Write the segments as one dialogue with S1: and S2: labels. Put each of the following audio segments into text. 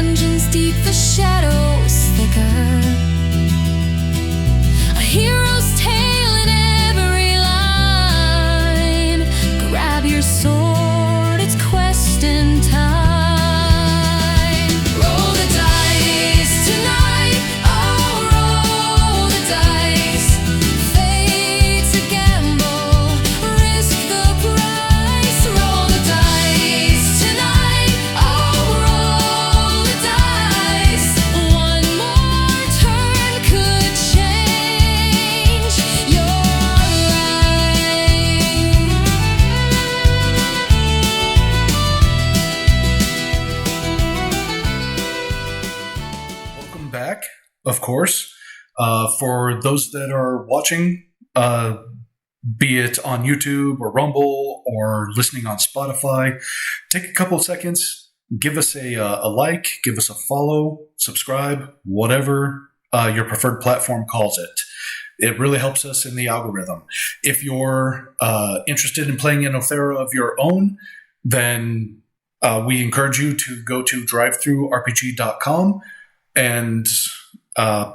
S1: Dungeons deep, the shadows thicker. A hero's tale in every line. Grab your sword, it's questing time. Roll the dice tonight, oh roll the dice. Fate's a gamble, risk the price. Roll the dice tonight, oh roll the dice. One more turn could change your life.
S2: Welcome back, of course. For those that are watching, be it on YouTube or Rumble or listening on Spotify, take a couple seconds, give us a like, give us a follow, subscribe, whatever your preferred platform calls it. It really helps us in the algorithm. If you're interested in playing an Aoethera of your own, then we encourage you to go to drivethrurpg.com and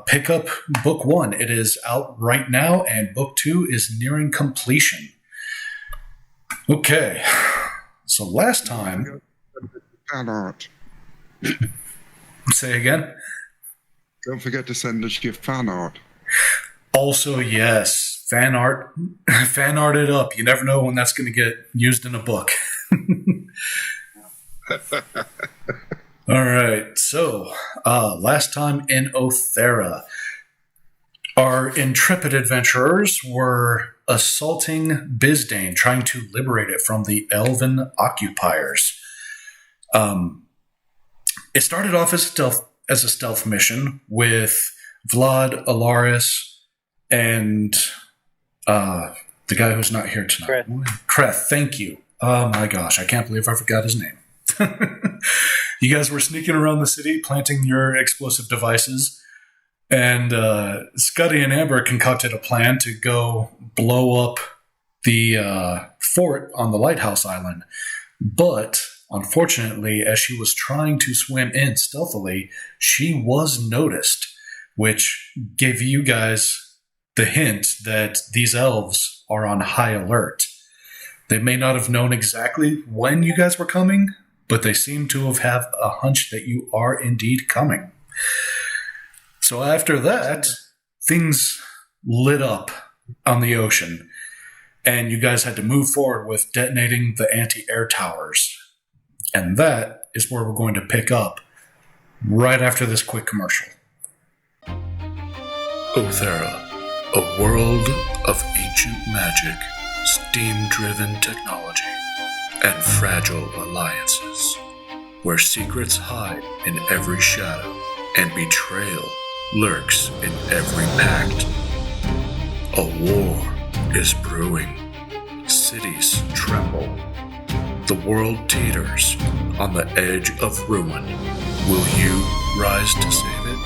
S2: pick up book 1. It is out right now, and book 2 is nearing completion. Okay, so last time...
S3: Fan art.
S2: Say again?
S3: Don't forget to send us your fan art.
S2: Also, yes, fan art. Fan art it up. You never know when that's going to get used in a book. All right, so last time in Aoethera, our intrepid adventurers were assaulting Bisdain, trying to liberate it from the elven occupiers. It started off as a stealth mission with Vlad, Alaris, and the guy who's not here tonight. Kreth, thank you. Oh my gosh, I can't believe I forgot his name. You guys were sneaking around the city, planting your explosive devices, and Scotty and Amber concocted a plan to go blow up the fort on the lighthouse island. But, unfortunately, as she was trying to swim in stealthily, she was noticed, which gave you guys the hint that these elves are on high alert. They may not have known exactly when you guys were coming, but they seem to have a hunch that you are indeed coming. So after that, things lit up on the ocean, and you guys had to move forward with detonating the anti-air towers. And that is where we're going to pick up right after this quick commercial. Aoethera, a world of ancient magic, steam-driven technology, and fragile alliances, where secrets hide in every shadow and betrayal lurks in every pact. A war is brewing. Cities tremble. The world teeters on the edge of ruin. Will you rise to save it,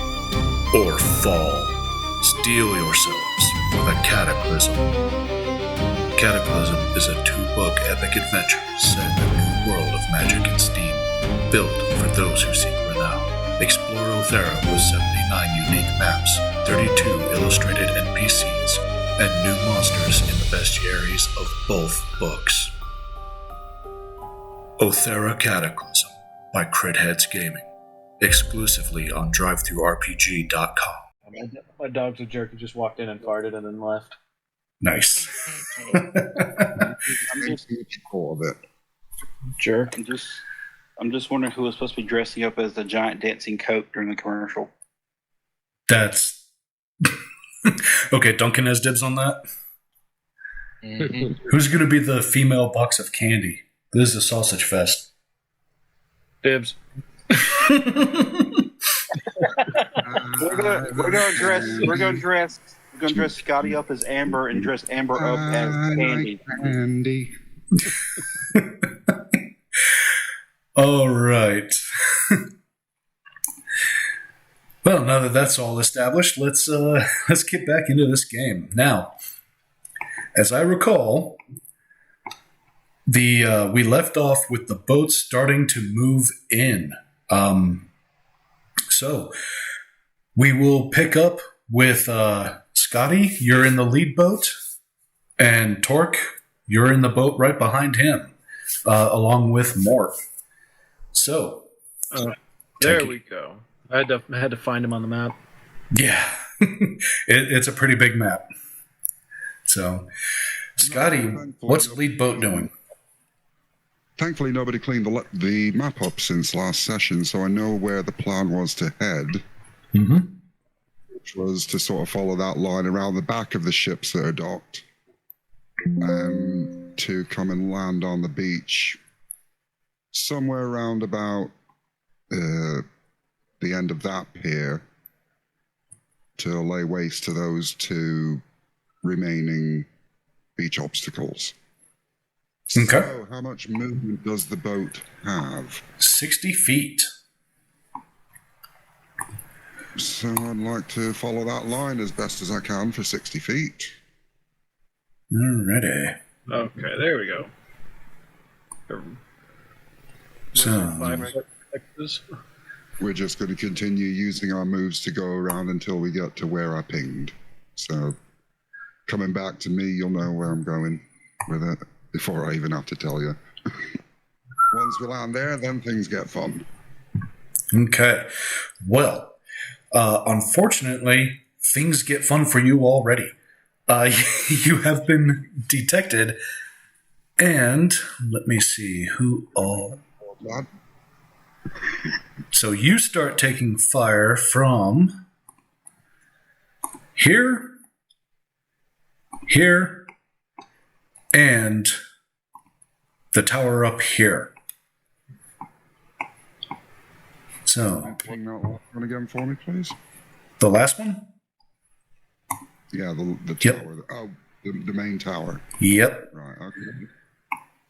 S2: or fall? Steel yourselves for the Cataclysm. Cataclysm is a 2-book epic adventure set in a new world of magic and steam, built for those who seek renown. Explore Aoethera with 79 unique maps, 32 illustrated NPCs, and new monsters in the bestiaries of both books. Aoethera Cataclysm by CritHeads Gaming, exclusively on drivethrurpg.com.
S4: My dog's a jerk. He just walked in and farted and then left.
S2: Nice.
S3: I'm just cool of it.
S4: Jerk.
S5: I'm just wondering who was supposed to be dressing up as the giant dancing Coke during the commercial.
S2: That's... Okay, Duncan has dibs on that.
S4: Mm-hmm.
S2: Who's going to be the female box of candy? This is a sausage fest.
S4: Dibs.
S5: We're gonna dress Scotty up as Amber and dress Amber up as Candy.
S3: Candy.
S2: All right. Well, now that that's all established, let's get back into this game. Now, as I recall, we left off with the boats starting to move in. So we will pick up with Scotty. You're in the lead boat, and Torque, you're in the boat right behind him, along with Mort. So
S4: There we go. I had to find him on the map.
S2: yeah, it's a pretty big map. So, Scotty, what's the lead boat doing?
S3: Thankfully, nobody cleaned the map up since last session, so I know where the plan was to head, which was to sort of follow that line around the back of the ships that are docked, and to come and land on the beach somewhere around about the end of that pier to lay waste to those two remaining beach obstacles.
S2: Okay.
S3: So, how much movement does the boat have?
S2: 60 feet.
S3: So, I'd like to follow that line as best as I can for 60 feet.
S2: Alrighty.
S4: Okay, there we go.
S2: So,
S4: 5 X's.
S3: We're just going to continue using our moves to go around until we get to where I pinged. So, coming back to me, you'll know where I'm going with it before I even have to tell you. Once we land there, then things get fun.
S2: okay. Well, unfortunately, things get fun for you already. You have been detected, and let me see who all.
S3: Lad,
S2: So you start taking fire from here, and the tower up here. So
S3: ping that last one again for me, please.
S2: the last one?
S3: Yeah, the
S2: Yep.
S3: tower. Oh, the main tower.
S2: Yep.
S3: Right, okay.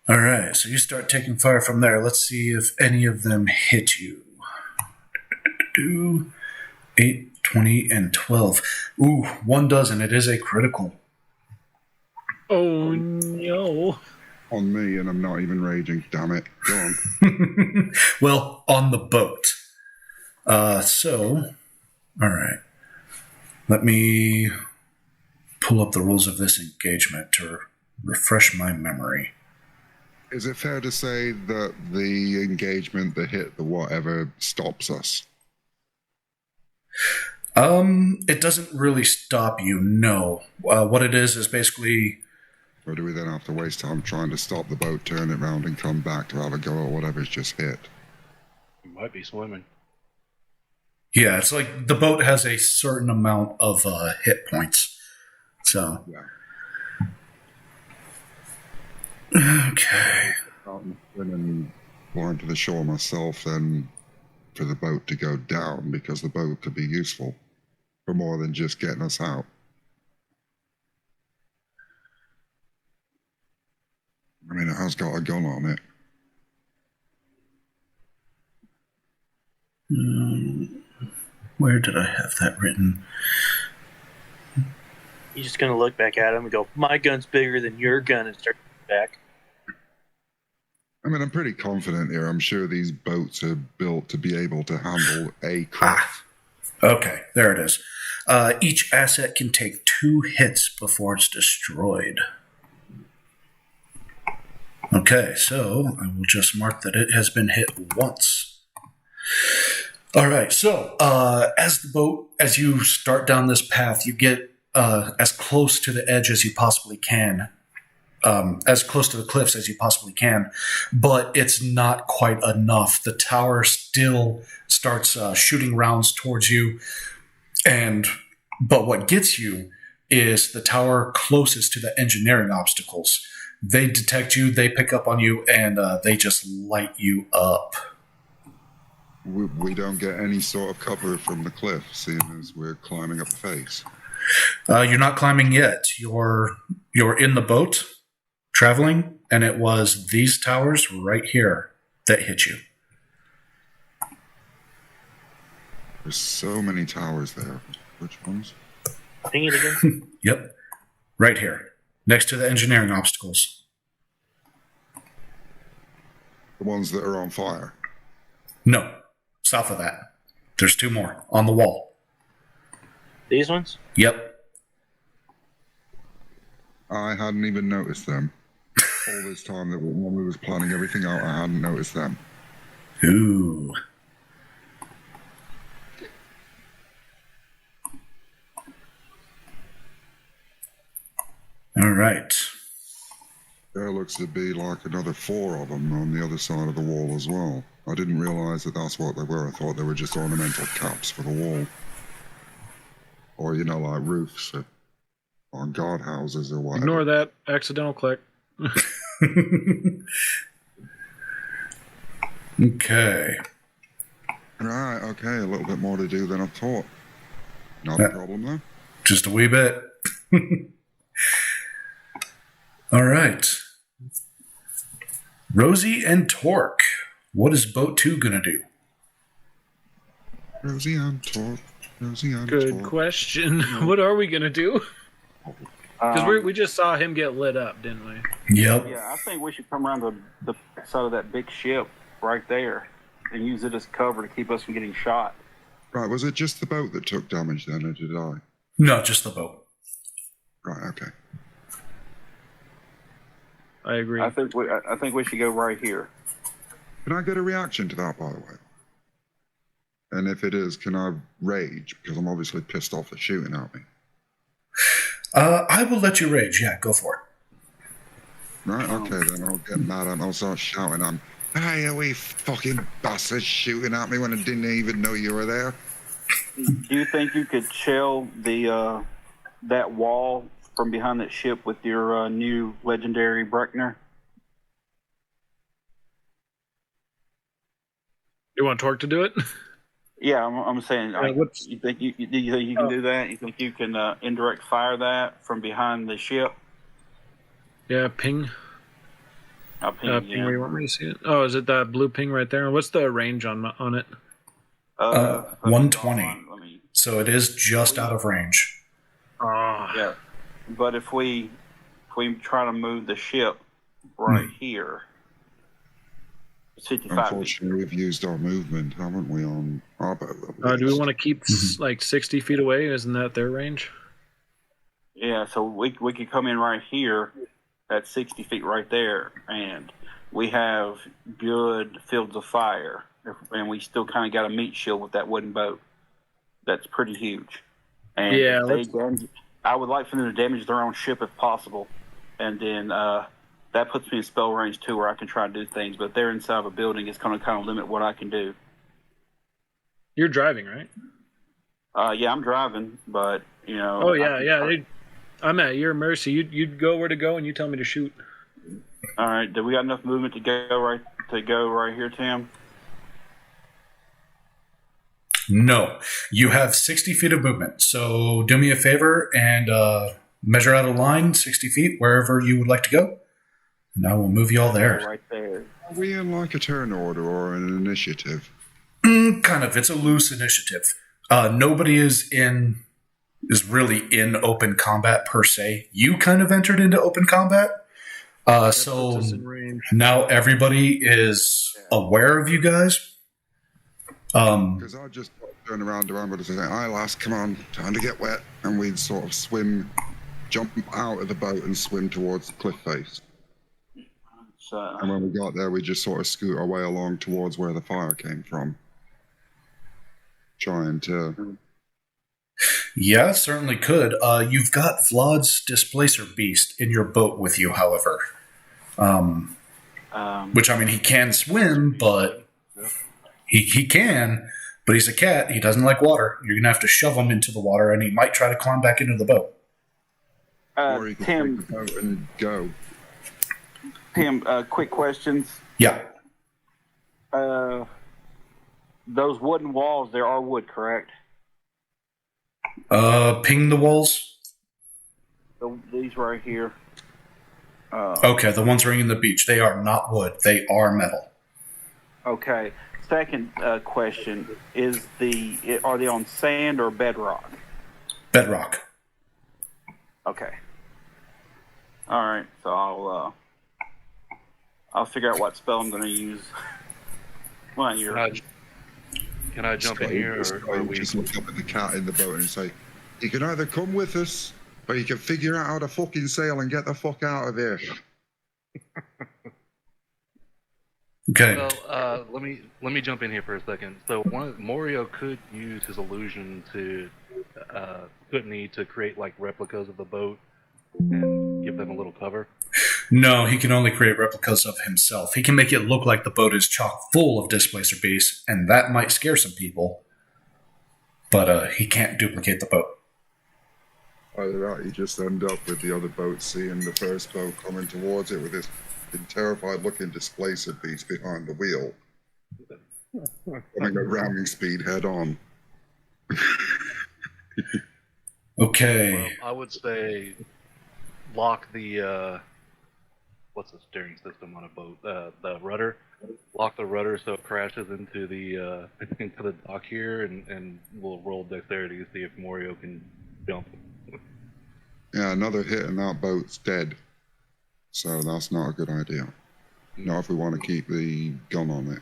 S2: All right, so you start taking fire from there. Let's see if any of them hit you. 8, 20, and 12. Ooh, one doesn't. It is a critical.
S4: Oh no.
S3: On me, and I'm not even raging. Damn it. Go on.
S2: Well, on the boat. So, all right. Let me pull up the rules of this engagement to refresh my memory.
S3: Is it fair to say that the engagement, the hit, the whatever, stops us?
S2: It doesn't really stop you, no. What it is basically...
S3: Or do we then have to waste time trying to stop the boat, turn it round, and come back to have a go at whatever's just hit?
S5: You might be swimming.
S2: Yeah, it's like the boat has a certain amount of hit points. So...
S3: Yeah.
S2: Okay.
S3: And flying to the shore myself, then for the boat to go down, because the boat could be useful for more than just getting us out. I mean, it has got a gun on it.
S2: Where did I have that written?
S6: You're just gonna look back at him and go, "My gun's bigger than your gun," and start back.
S3: I mean, I'm pretty confident here. I'm sure these boats are built to be able to handle a craft.
S2: Okay, there it is. Each asset can take 2 hits before it's destroyed. Okay, so I will just mark that it has been hit once. All right, so as you start down this path, you get as close to the edge as you possibly can, as close to the cliffs as you possibly can, but it's not quite enough. The tower still starts shooting rounds towards you, but what gets you is the tower closest to the engineering obstacles. They detect you, they pick up on you, and they just light you up.
S3: We don't get any sort of cover from the cliff, seeing as we're climbing up the face.
S2: You're not climbing yet. You're in the boat, traveling, and it was these towers right here that hit you.
S3: There's so many towers there. Which ones?
S6: Ping it again.
S2: Yep. Right here. Next to the engineering obstacles.
S3: The ones that are on fire.
S2: No. South of that. There's 2 more on the wall.
S6: These ones?
S2: Yep.
S3: I hadn't even noticed them. All this time that when we was planning everything out, I hadn't noticed them.
S2: Ooh. All right.
S3: There looks to be like another 4 of them on the other side of the wall as well. I didn't realize that that's what they were. I thought they were just ornamental caps for the wall. Or, you know, like roofs on guardhouses or whatever.
S7: Ignore that accidental click.
S2: Okay.
S3: Right, okay, a little bit more to do than I thought. Not a problem, though.
S2: Just a wee bit. All right. Rosie and Torque. What is boat 2 going to do?
S3: Rosie and Torque. Rosie and
S7: Good
S3: Torque.
S7: question. What are we going to do? Because we just saw him get lit up, didn't we?
S2: Yep.
S5: Yeah, I think we should come around the side of that big ship right there and use it as cover to keep us from getting shot.
S3: Right, was it just the boat that took damage then, or did I?
S2: No, just the boat.
S3: Right, okay.
S7: I agree.
S5: I think we should go right here.
S3: Can I get a reaction to that, by the way? And if it is, can I rage? Because I'm obviously pissed off at shooting at me.
S2: I will let you rage. Yeah, go for it.
S3: Right, okay, then I'll get mad and I'll start shouting. Hey, are we fucking bastards shooting at me when I didn't even know you were there?
S5: Do you think you could shell the that wall from behind that ship with your new legendary Bruckner?
S7: You want Torque to do it?
S5: Yeah, I'm saying. You think you can do that? You think you can indirect fire that from behind the ship?
S7: Yeah, ping.
S5: I'll ping
S7: Ping where you want me to see it. Oh, is it that blue ping right there? What's the range on it?
S2: 120. So it is just out of range.
S7: Oh.
S5: Yeah, but if we try to move the ship right here, it's 55.
S3: Unfortunately, we've used our movement, haven't we, on our boat?
S7: Do we want to keep like 60 feet away? Isn't that their range?
S5: Yeah, so we could come in right here at 60 feet right there, and we have good fields of fire, and we still kind of got a meat shield with that wooden boat. That's pretty huge. And
S7: yeah,
S5: I would like for them to damage their own ship if possible, and then that puts me in spell range too, where I can try to do things. But if they're inside of a building, it's going to kind of limit what I can do.
S7: You're driving, right?
S5: Yeah, I'm driving, but you know.
S7: Oh yeah. I'm at your mercy. You go where to go, and you tell me to shoot.
S5: All right. Do we got enough movement to go right here, Tim?
S2: No. You have 60 feet of movement. So do me a favor and measure out a line, 60 feet, wherever you would like to go. And I will move you all there.
S5: Right there.
S3: Are we in like a turn order or an initiative?
S2: Kind of. It's a loose initiative. Nobody is really in open combat per se. You kind of entered into open combat. So now everybody is aware of you guys.
S3: Because I just turned around to Amber and said, "Aye, lass, come on, time to get wet." And we'd sort of jump out of the boat and swim towards the cliff face. And when we got there, we just sort of scoot our way along towards where the fire came from. Trying to...
S2: Yeah, certainly could. You've got Vlad's Displacer Beast in your boat with you, however. Which, I mean, he can swim, but... He can, but he's a cat. He doesn't like water. You're going to have to shove him into the water, and he might try to climb back into the boat.
S3: Or you can
S5: Tim,
S3: take the boat and go.
S5: Tim, quick questions.
S2: Yeah.
S5: Those wooden walls, there are wood, correct?
S2: Ping the walls.
S5: These right here.
S2: Okay, the ones ringing the beach. They are not wood. They are metal.
S5: Okay. Second question is are they on sand or bedrock?
S2: Bedrock.
S5: Okay. All right. So I'll figure out what spell I'm going to use. Well, you're
S8: Can I jump in here, or are we?
S3: Just look up at the cat in the boat and say, "You can either come with us, or you can figure out how to fucking sail and get the fuck out of here."
S2: Okay.
S8: Well, let me jump in here for a second. So Morio could use his illusion to couldn't he, to create like replicas of the boat and give them a little cover?
S2: No, he can only create replicas of himself. He can make it look like the boat is chock full of displacer beasts, and that might scare some people. But he can't duplicate the boat.
S3: Either that, you just end up with the other boat seeing the first boat coming towards it with this terrified-looking displacer beast behind the wheel, coming at ramming speed head-on.
S2: Okay.
S8: Well, I would say lock the what's the steering system on a boat? The rudder. Lock the rudder so it crashes into the dock here, and we'll roll dexterity to see if Morio can jump.
S3: Yeah, another hit and that boat's dead. So that's not a good idea. Not if we want to keep the gun on it.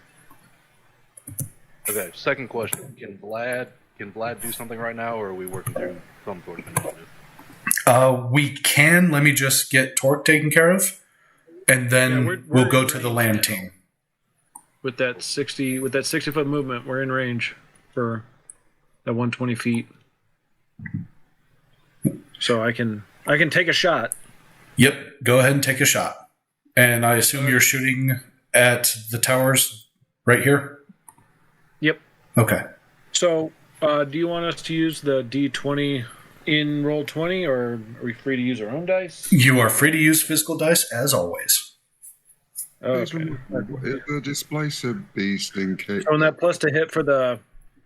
S8: Okay, second question. Can Vlad do something right now, or are we working through some sort of initiative?
S2: We can. Let me just get Torque taken care of, and then we'll go to the land team.
S7: With that 60-foot movement, we're in range for that 120 feet. So I can take a shot.
S2: Yep, go ahead and take a shot. And I assume you're shooting at the towers right here?
S7: Yep.
S2: Okay.
S7: So, do you want us to use the D20 in Roll20, or are we free to use our own dice?
S2: You are free to use physical dice, as always.
S7: Okay.
S3: The displacer beast in case.
S7: So, on that plus to hit for the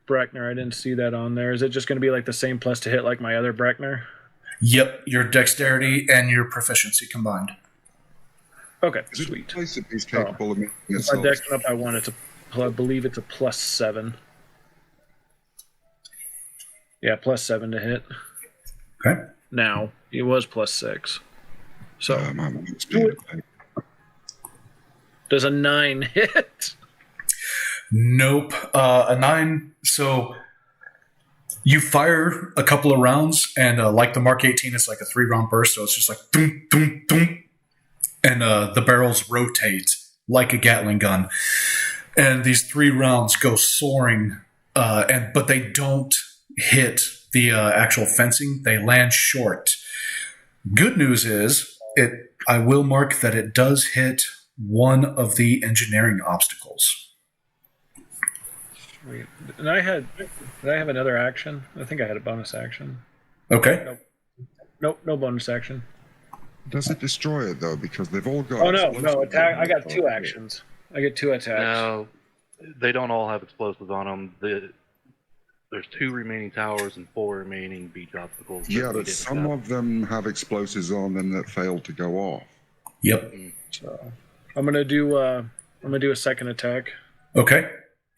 S7: Brackner, I didn't see that on there. Is it just going to be like the same plus to hit like my other Brackner?
S2: Yep, your dexterity and your proficiency combined.
S7: Okay,
S3: Is it
S7: sweet.
S3: displacer beast capable of making
S7: If I
S3: itself?
S7: dex up by 1, I believe it's a +7. Yeah, +7 to hit.
S2: Okay.
S7: Now, it was +6. So,
S3: my one's been
S7: does a 9 hit?
S2: Nope. A 9. So you fire a couple of rounds, and like the Mark 18, it's like a 3-round burst, so it's just like doom, doom, doom. And the barrels rotate like a Gatling gun. And these 3 rounds go soaring, but they don't hit the actual fencing. They land short. Good news is, I will mark that it does hit one of the engineering obstacles.
S7: Sweet. And did I have another action? I think I had a bonus action.
S2: Okay.
S7: Nope, no bonus action.
S3: Does it destroy it though? Because they've all got.
S7: Oh no, attack! I got 2 actions. I get 2 attacks.
S8: No, they don't all have explosives on them. There's 2 remaining towers and 4 remaining beach obstacles.
S3: Yeah, but some of them have explosives on them that failed to go off.
S2: Yep.
S7: So I'm gonna do a second attack.
S2: Okay.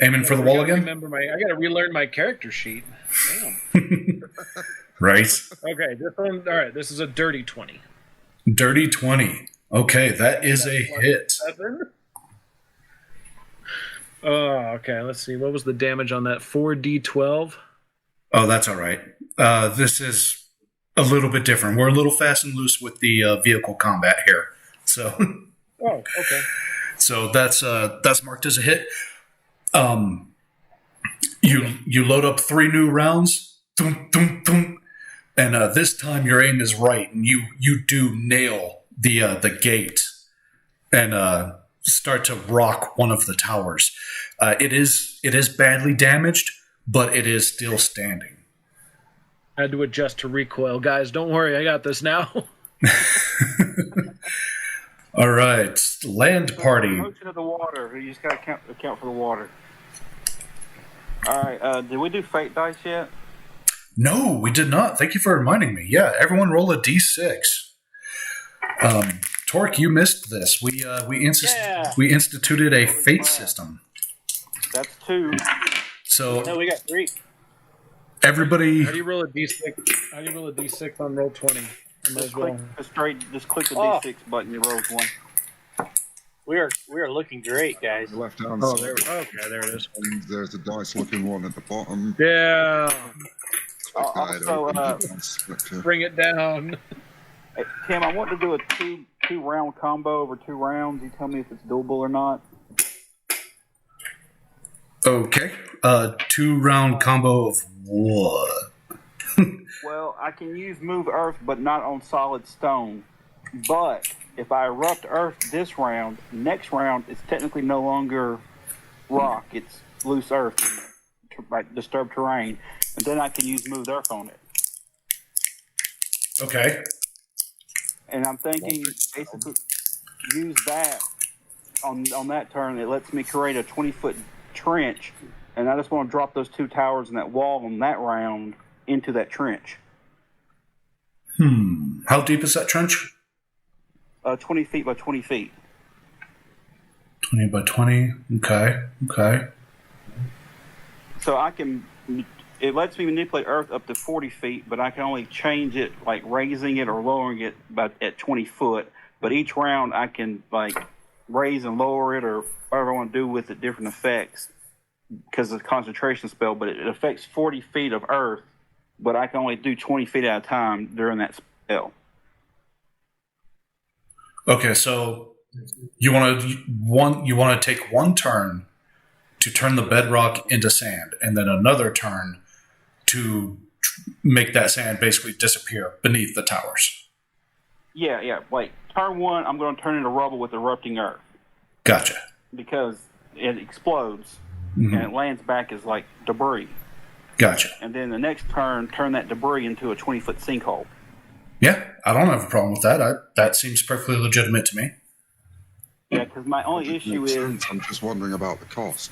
S2: Aiming for the wall again?
S7: I gotta relearn my character sheet. Damn.
S2: Right.
S7: Okay, this one. All right, this is a dirty 20.
S2: Dirty 20. Okay, that is a hit.
S7: 7. Oh, okay. Let's see. What was the damage on that? 4d12.
S2: Oh, that's all right. This is a little bit different. We're a little fast and loose with the vehicle combat here. So.
S7: Oh, okay.
S2: So that's marked as a hit. You load up 3 new rounds, thum, thum, thum, and this time your aim is right, and you do nail the gate and start to rock one of the towers. It is badly damaged, but it is still standing.
S7: I had to adjust to recoil, guys. Don't worry, I got this now.
S2: All right, land party.
S5: Motion of the water. You just got to account for the water. All right. Did we do fate dice yet?
S2: No, we did not. Thank you for reminding me. Yeah, everyone roll a d6. Torque, you missed this. We instituted a fate system.
S5: That's 2.
S2: So
S6: No, we got 3.
S2: everybody.
S7: How do you roll a d6? How do you roll a d6 on roll 20?
S5: Just click the D6 button. It rolls 1.
S6: We are looking great, guys.
S3: The left-hand
S7: Oh,
S3: side.
S7: there it is.
S3: And there's a dice-looking one at the bottom.
S7: Yeah.
S5: Also,
S7: Bring it down.
S5: hey, Tim, I want to do a two round combo over 2 rounds. You tell me if it's doable or not.
S2: Okay. 2-round combo of what?
S5: Well, I can use move earth, but not on solid stone. But if I erupt earth this round, next round it's technically no longer rock; it's loose earth, like disturbed terrain, and then I can use move earth on it.
S2: Okay.
S5: And I'm thinking basically use that on that turn. It lets me create a 20-foot trench, and I just want to drop those 2 towers and that wall on that round into that trench.
S2: How deep is that trench?
S5: 20 feet by 20 feet.
S2: 20 by 20. Okay.
S5: So it lets me manipulate earth up to 40 feet, but I can only change it, like raising it or lowering it at 20 foot. But each round I can like raise and lower it or whatever I want to do with it, different effects because it's a concentration spell, but it affects 40 feet of earth, but I can only do 20 feet at a time during that spell.
S2: Okay, so you want to take one turn to turn the bedrock into sand, and then another turn to make that sand basically disappear beneath the towers.
S5: Yeah. Like turn 1, I'm going to turn into rubble with erupting earth
S2: Gotcha.
S5: because it explodes and it lands back as like debris.
S2: Gotcha.
S5: And then the next turn that debris into a 20-foot sinkhole.
S2: Yeah, I don't have a problem with that. That seems perfectly legitimate to me.
S5: Yeah, because my only issue
S3: Makes
S5: is,
S3: sense. I'm just wondering about the cost.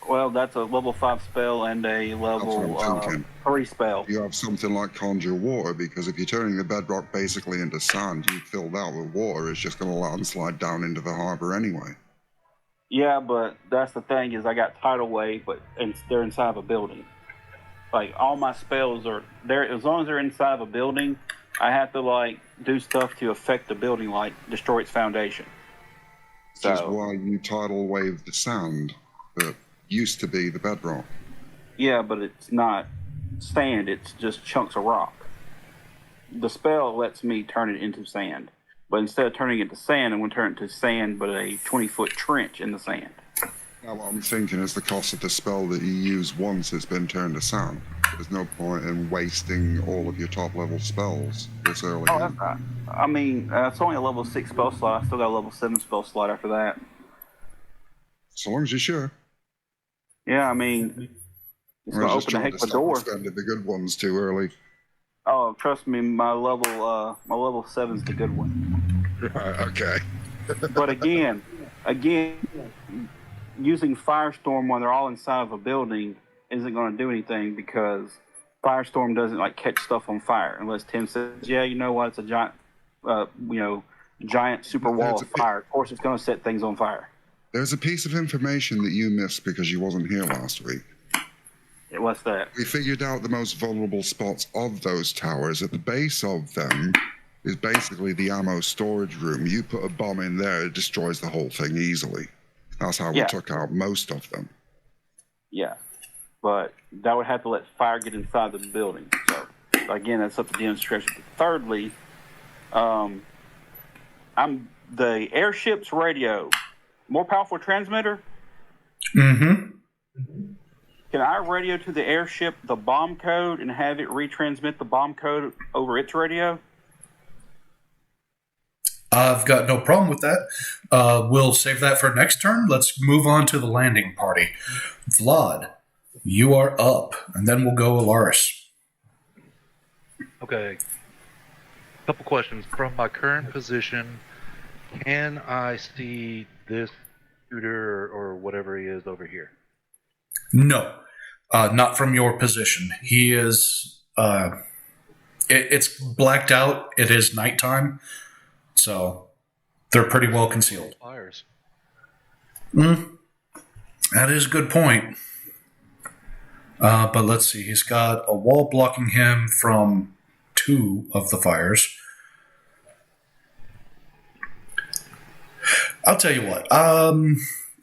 S5: well, that's a level 5 spell and a level
S3: That's what I'm thinking.
S5: 3 spell.
S3: You have something like Conjure Water, because if you're turning the bedrock basically into sand, you fill that with water, it's just going to landslide down into the harbor anyway.
S5: Yeah, but that's the thing is I got tidal wave, but they're inside of a building. Like all my spells are there as long as they're inside of a building. I have to like do stuff to affect the building, like destroy its foundation.
S3: Which is
S5: So
S3: why you tidal wave the sand that used to be the bedrock.
S5: yeah, but it's not sand; it's just chunks of rock. The spell lets me turn it into sand, but instead of turning it to sand, I'm going to turn it to sand, but a 20-foot trench in the sand.
S3: Now, what I'm thinking is the cost of the spell that you use once it's been turned to sand. There's no point in wasting all of your top level spells this early
S5: Oh,
S3: on.
S5: that's right. I mean, it's only a level 6 spell slot. I still got a level 7 spell slot after that.
S3: So long as you're sure.
S5: Yeah, I mean, it's
S3: I
S5: going to
S3: was just
S5: open a
S3: trying
S5: heck
S3: to
S5: of a door.
S3: stop spending the good ones too early.
S5: Oh, trust me, my level 7's the good one.
S3: Right, okay.
S5: But again, using Firestorm when they're all inside of a building isn't going to do anything because Firestorm doesn't like catch stuff on fire unless Tim says, "Yeah, you know what? It's a giant, giant super wall of fire. Of course, it's going to set things on fire."
S3: There's a piece of information that you missed because you wasn't here last week.
S5: Yeah, what's that?
S3: We figured out the most vulnerable spots of those towers. At the base of them is basically the ammo storage room. You put a bomb in there, it destroys the whole thing easily. That's how we
S5: Yeah.
S3: took out most of them.
S5: Yeah, but that would have to let fire get inside the building. So again, that's up to DM's discretion. Thirdly, I'm the airship's radio. More powerful transmitter.
S2: Mm-hmm.
S5: Can I radio to the airship the bomb code and have it retransmit the bomb code over its radio?
S2: I've got no problem with that. We'll save that for next turn. Let's move on to the landing party. Vlad, you are up, and then we'll go Alaris.
S8: Okay. Couple questions. From my current position, can I see this shooter or whatever he is over here?
S2: No, not from your position. He is. It's blacked out. It is nighttime, so they're pretty well concealed.
S8: Fires.
S2: That is a good point. But let's see. He's got a wall blocking him from 2 of the fires. I'll tell you what.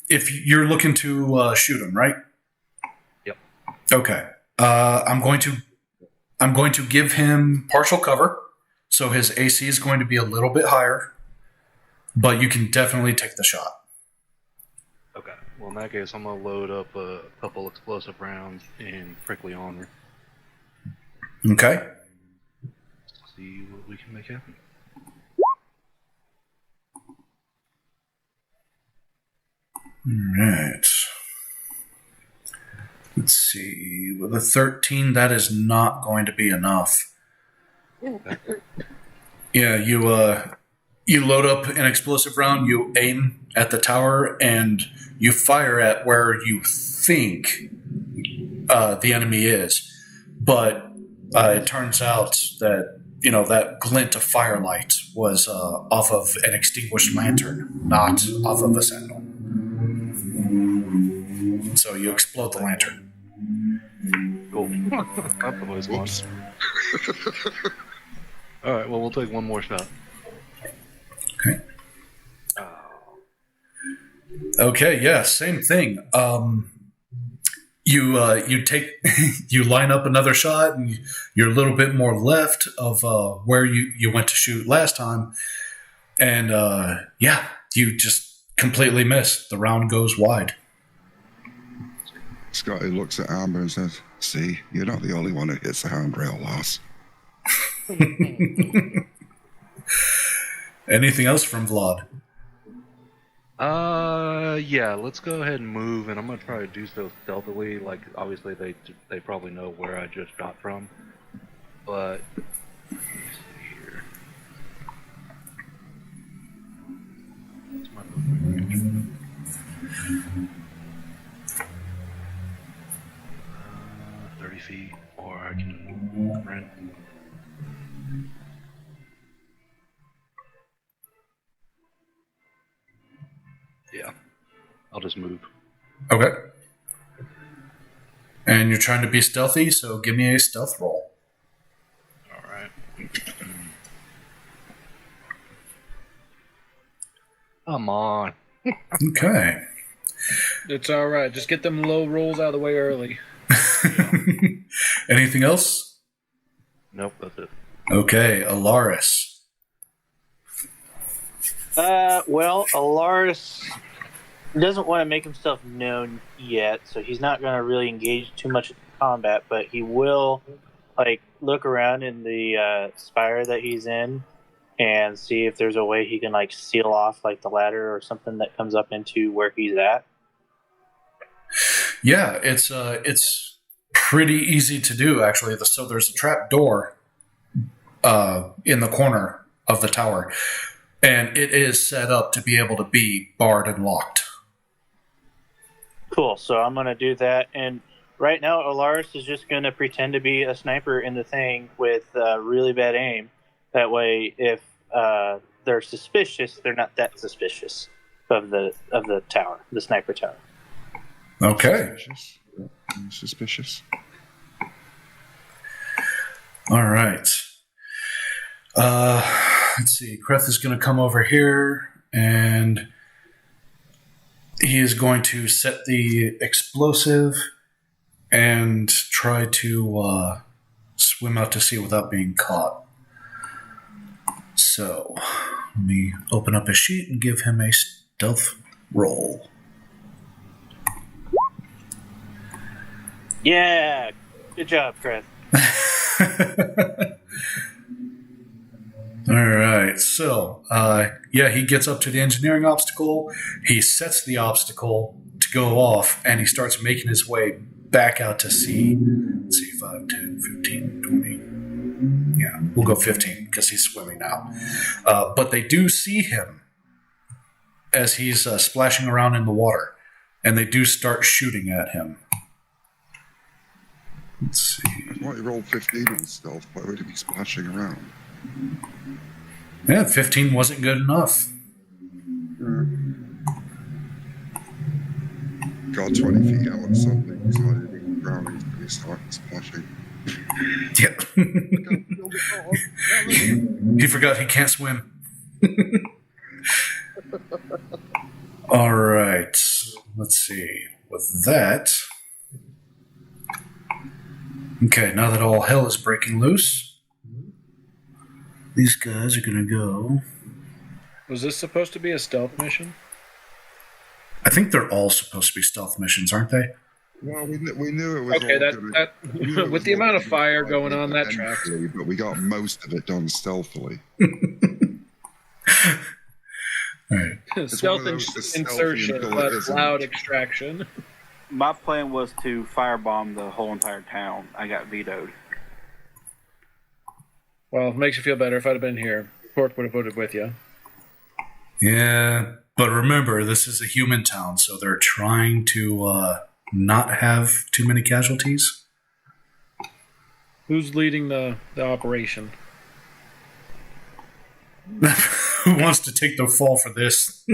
S2: If you're looking to shoot him, right?
S8: Yep.
S2: Okay. I'm going to give him partial cover, so his AC is going to be a little bit higher, but you can definitely take the shot.
S8: Okay. Well, in that case, I'm gonna load up a couple explosive rounds in prickly armor.
S2: Okay.
S8: See what we can make happen.
S2: All right. Let's see. With a 13, that is not going to be enough. Yeah, you load up an explosive round, you aim at the tower, and you fire at where you think the enemy is. But it turns out that, that glint of firelight was off of an extinguished lantern, not off of a sentinel. So you explode the lantern.
S8: Cool. That's always one. Alright, well, we'll take one more shot.
S2: Okay. Okay, yeah, same thing. You take you line up another shot, and you're a little bit more left of where you went to shoot last time, and you just completely miss. The round goes wide.
S3: Scotty looks at Amber and says, "See, you're not the only one who hits the handrail, lass."
S2: Anything else from Vlad?
S8: Yeah, let's go ahead and move, and I'm gonna try to do so stealthily. Like, obviously, they probably know where I just shot from, but let me see here. What's my movement range? 30 feet, or I can sprint. Yeah, I'll just move.
S2: Okay. And you're trying to be stealthy, so give me a stealth roll.
S8: Alright. Come on.
S2: Okay.
S7: It's all right. Just get them low rolls out of the way early.
S2: Anything else?
S8: Nope, that's it.
S2: Okay, Alaris.
S6: Well, Alaris doesn't want to make himself known yet, so he's not going to really engage too much in combat, but he will, look around in the spire that he's in and see if there's a way he can, seal off, the ladder or something that comes up into where he's at.
S2: Yeah, it's pretty easy to do, actually. So there's a trap door in the corner of the tower, and it is set up to be able to be barred and locked.
S6: Cool, so I'm going to do that, and right now Alaris is just going to pretend to be a sniper in the thing with really bad aim. That way, if they're suspicious, they're not that suspicious of the tower, the sniper tower.
S2: Okay.
S3: Suspicious.
S2: All right. Let's see. Kreth is going to come over here, and he is going to set the explosive and try to swim out to sea without being caught. So, let me open up a sheet and give him a stealth roll.
S6: Yeah, good job, Chris.
S2: All right, so, he gets up to the engineering obstacle, he sets the obstacle to go off, and he starts making his way back out to sea. Let's see, 5, 10, 15, 20. Yeah, we'll go 15, because he's swimming now. But they do see him as he's splashing around in the water, and they do start shooting at him. Let's see.
S3: Why you rolled 15 on stealth? Why would he be splashing around?
S2: Yeah, 15 wasn't good enough.
S3: Got 20 feet out or something. He's hiding drowning and he started splashing.
S2: Yep. He forgot he can't swim. All right. Let's see. With that. Okay, now that all hell is breaking loose, these guys are going to go.
S7: Was this supposed to be a stealth mission?
S2: I think they're all supposed to be stealth missions, aren't they?
S3: Well, we knew it was
S7: Okay,
S3: we knew it
S7: with
S3: was
S7: the amount of
S3: all
S7: fire
S3: gonna
S7: going on, that
S3: end
S7: tracks.
S3: eventually, but we got most of it done stealthily.
S2: All right.
S7: Stealth
S3: one of those that's
S7: insertion,
S3: stealthy until
S7: but
S3: it isn't.
S7: loud extraction.
S5: My plan was to firebomb the whole entire town. I got vetoed.
S7: Well, it makes you feel better. If I'd have been here, Pork would have voted with you.
S2: Yeah, but remember, this is a human town, so they're trying to not have too many casualties.
S7: Who's leading the operation?
S2: Who wants to take the fall for this?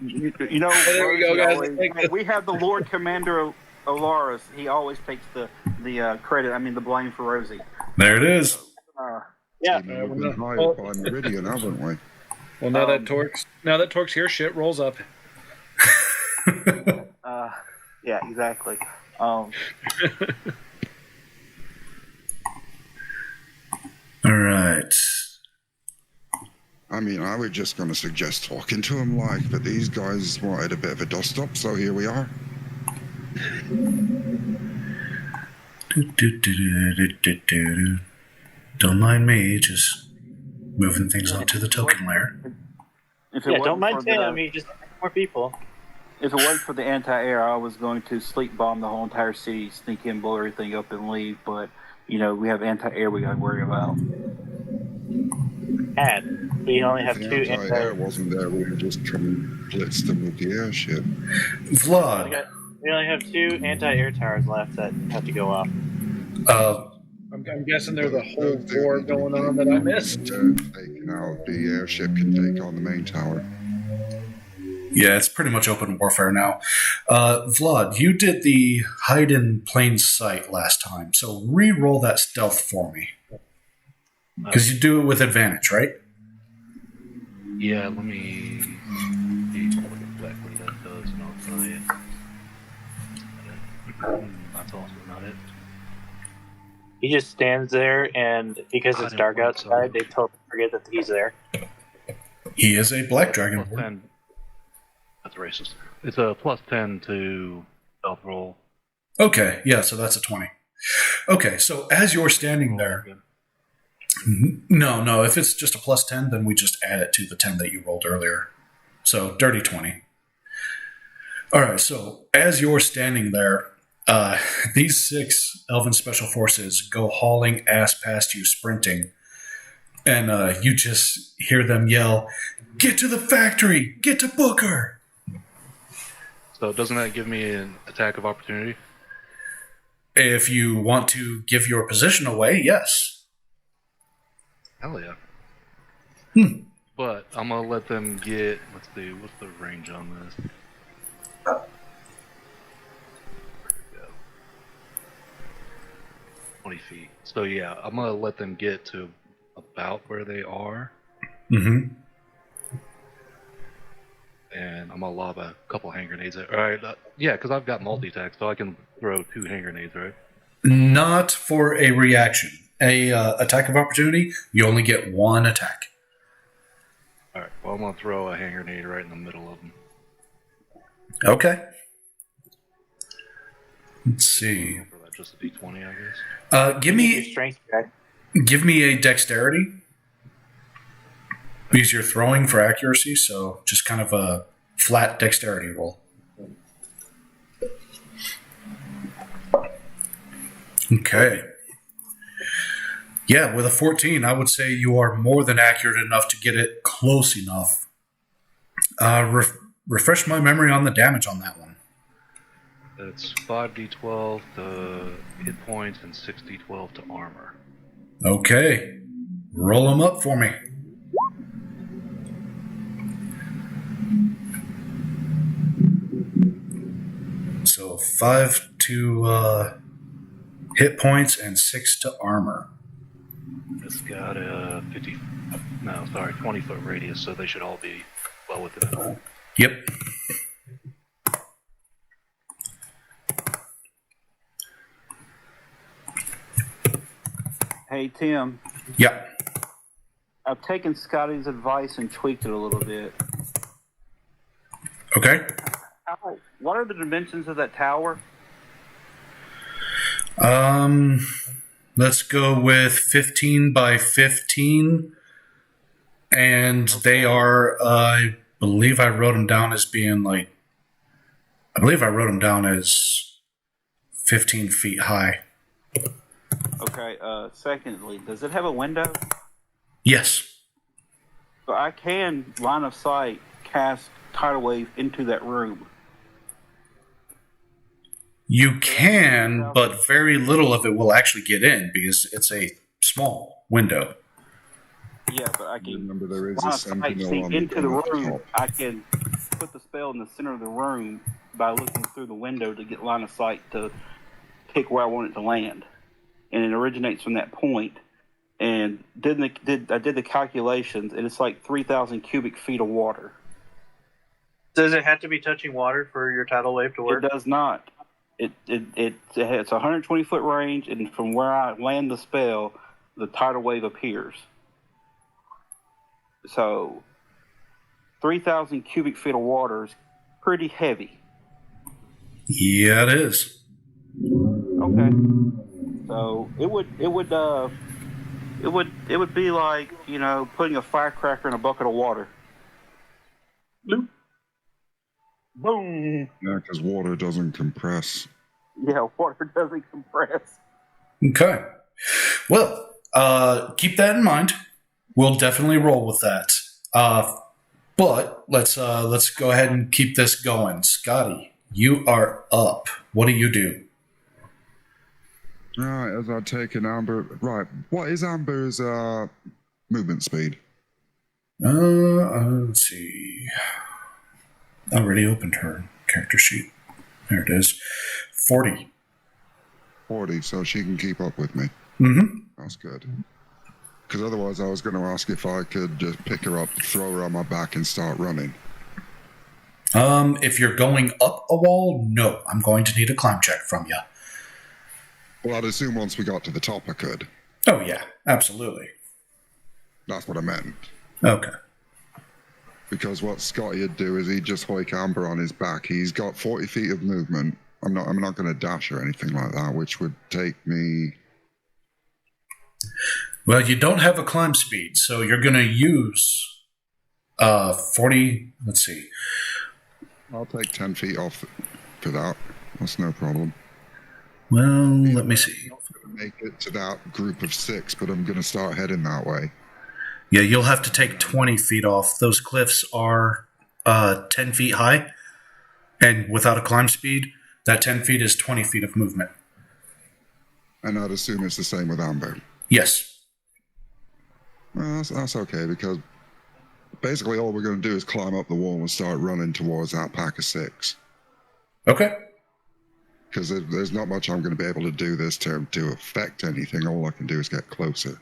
S5: You know,
S7: There we go, guys.
S5: always- we have the Lord Commander Alaris. He always takes the credit. I mean, the blame for Rosie.
S2: There it is.
S6: Yeah.
S3: We've been hired by Meridian, haven't we?
S7: Well, now that Torque's here, shit rolls up.
S5: Yeah, exactly.
S2: All right.
S3: I mean, I was just going to suggest talking to him, but these guys wanted a bit of a dust-up, so here we are.
S2: Don't mind me, just moving things onto the token layer.
S5: If it
S6: Yeah,
S5: wasn't
S6: don't mind
S5: for the-
S6: Tim. He just more people.
S5: If it wasn't for the anti-air, I was going to sleep bomb the whole entire city, sneak in, blow everything up, and leave. But we have anti-air we got to worry about.
S6: And we only have
S3: If
S6: two
S3: the anti-air
S6: anti.
S3: wasn't there, we would just try and blitz them with the airship.
S2: Vlad,
S6: We only have two anti-air towers left that have to go off.
S7: I'm guessing there's a whole war going on that I missed.
S3: Taking out the airship can take on the main tower.
S2: yeah, it's pretty much open warfare now. Vlad, you did the hide in plain sight last time, so re-roll that stealth for me. Because you do it with advantage, right?
S8: Yeah, let me see exactly what that does, and I'll tell you. That's also not it.
S6: He just stands there, and because it's dark outside, they totally forget that he's there.
S2: He is a black dragon.
S8: Plus 10. That's racist. It's a plus 10 to stealth roll.
S2: Okay, yeah, so that's a 20. Okay, so as you're standing there, no, if it's just a plus 10, then we just add it to the 10 that you rolled earlier. So, dirty 20. All right, so as you're standing there, these 6 Elven Special Forces go hauling ass past you, sprinting, and you just hear them yell, "Get to the factory! Get to Booker!"
S8: So doesn't that give me an attack of opportunity?
S2: If you want to give your position away, yes.
S8: Hell yeah. But I'm gonna let them get. Let's see, what's the range on this? 20 feet. So yeah, I'm gonna let them get to about where they are,
S2: Mm-hmm.
S8: and I'm gonna lob a couple hand grenades. All right, yeah, because I've got multi-attack, so I can throw 2 hand grenades, right?
S2: Not for a reaction. A attack of opportunity, you only get 1 attack.
S8: All right. Well, I'm gonna throw a hand grenade right in the middle of them.
S2: Okay. Let's see.
S8: For that, just a D20, I guess.
S2: Give
S6: Your
S2: me
S6: strength check.
S2: a dexterity. Because you're throwing for accuracy, so just kind of a flat dexterity roll. Okay. Yeah, with a 14, I would say you are more than accurate enough to get it close enough. Refresh my memory on the damage on that one.
S8: It's 5d12 to hit points and 6d12 to armor.
S2: Okay. Roll them up for me. So 5 to hit points and 6 to armor.
S8: It's got a 20 foot radius, so they should all be well within it.
S2: Yep.
S5: Hey, Tim,
S2: Yep.
S5: I've taken Scotty's advice and tweaked it a little bit.
S2: Okay.
S5: What are the dimensions of that tower?
S2: Let's go with 15 by 15. And they are, I believe I wrote them down as being like, I believe I wrote them down as 15 feet high.
S5: Okay, secondly, does it have a window?
S2: Yes.
S5: So I can, line of sight, cast tidal wave into that room.
S2: You can, but very little of it will actually get in because it's a small window.
S5: Yeah, but I can
S3: Remember, there is
S5: line
S3: a
S5: of sight
S3: sentinel
S5: see
S3: on
S5: into the
S3: top.
S5: room. I can put the spell in the center of the room by looking through the window to get line of sight to pick where I want it to land. And it originates from that point. And I did the calculations, and it's like 3,000 cubic feet of water.
S6: Does it have to be touching water for your tidal wave to work?
S5: It does not. It's a 120-foot range, and from where I land the spell, the tidal wave appears. So, 3,000 cubic feet of water is pretty heavy.
S2: Yeah, it is.
S5: Okay. So it would be like, you know, putting a firecracker in a bucket of water. Bloop. Boom.
S3: Yeah, because water doesn't compress.
S5: Yeah, water doesn't compress.
S2: Okay. Well, keep that in mind. We'll definitely roll with that. But let's go ahead and keep this going. Scotty, you are up. What do you do?
S3: Right, as I take an Amber. Right, what is Amber's movement speed?
S2: Let's see. I already opened her character sheet. There it is. 40.
S3: 40, so she can keep up with me.
S2: Mm-hmm.
S3: That's good. Because otherwise, I was going to ask if I could just pick her up, throw her on my back, and start running.
S2: If you're going up a wall, no. I'm going to need a climb check from you.
S3: Well, I'd assume once we got to the top, I could.
S2: Oh, yeah. Absolutely.
S3: That's what I meant.
S2: Okay.
S3: Because what Scotty would do is he'd just hoik Amber on his back. He's got 40 feet of movement. I'm not going to dash or anything like that, which would take me...
S2: Well, you don't have a climb speed, so you're going to use 40... Let's see.
S3: I'll take 10 feet off for that. That's no problem.
S2: Well, let me see.
S3: I'm not going to make it to that group of 6, but I'm going to start heading that way.
S2: Yeah, you'll have to take 20 feet off. Those cliffs are 10 feet high, and without a climb speed, that 10 feet is 20 feet of movement.
S3: And I'd assume it's the same with Amber.
S2: Yes.
S3: Well, that's okay, because basically all we're going to do is climb up the wall and start running towards that pack of 6.
S2: Okay.
S3: Because there's not much I'm going to be able to do this term to affect anything. All I can do is get closer.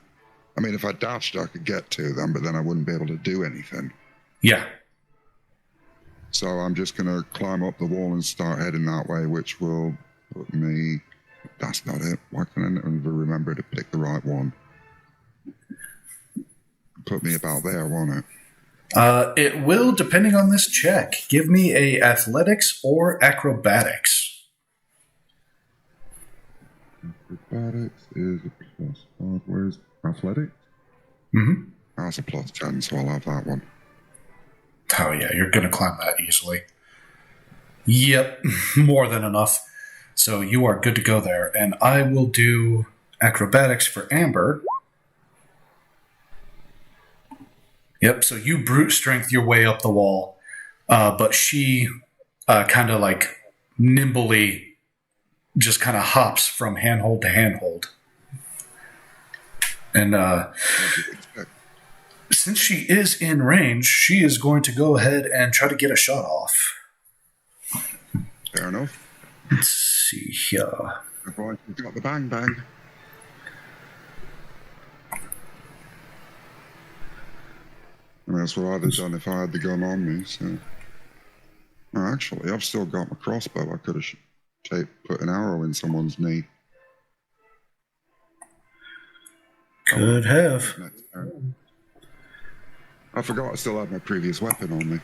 S3: I mean, if I dashed, I could get to them, but then I wouldn't be able to do anything.
S2: Yeah.
S3: So I'm just going to climb up the wall and start heading that way, which will put me... That's not it. Why can't I never remember to pick the right one? Put me about there, won't it?
S2: It will, depending on this check. Give me a athletics or acrobatics.
S3: Acrobatics is a +5. Where's athletics?
S2: Mm-hmm.
S3: That's a +10, so I'll have that one.
S2: Oh, yeah, you're going to climb that easily. Yep, more than enough. So you are good to go there. And I will do acrobatics for Amber. Yep, so you brute strength your way up the wall. But she kind of like nimbly just kind of hops from handhold to handhold. And since she is in range, she is going to go ahead and try to get a shot off.
S3: Fair enough.
S2: Let's see here.
S3: Right, we've got the bang bang. And that's what I'd have done if I had the gun on me. So, actually, I've still got my crossbow. I could have put an arrow in someone's knee.
S2: Could have.
S3: Next turn. I forgot I still had my previous weapon on me.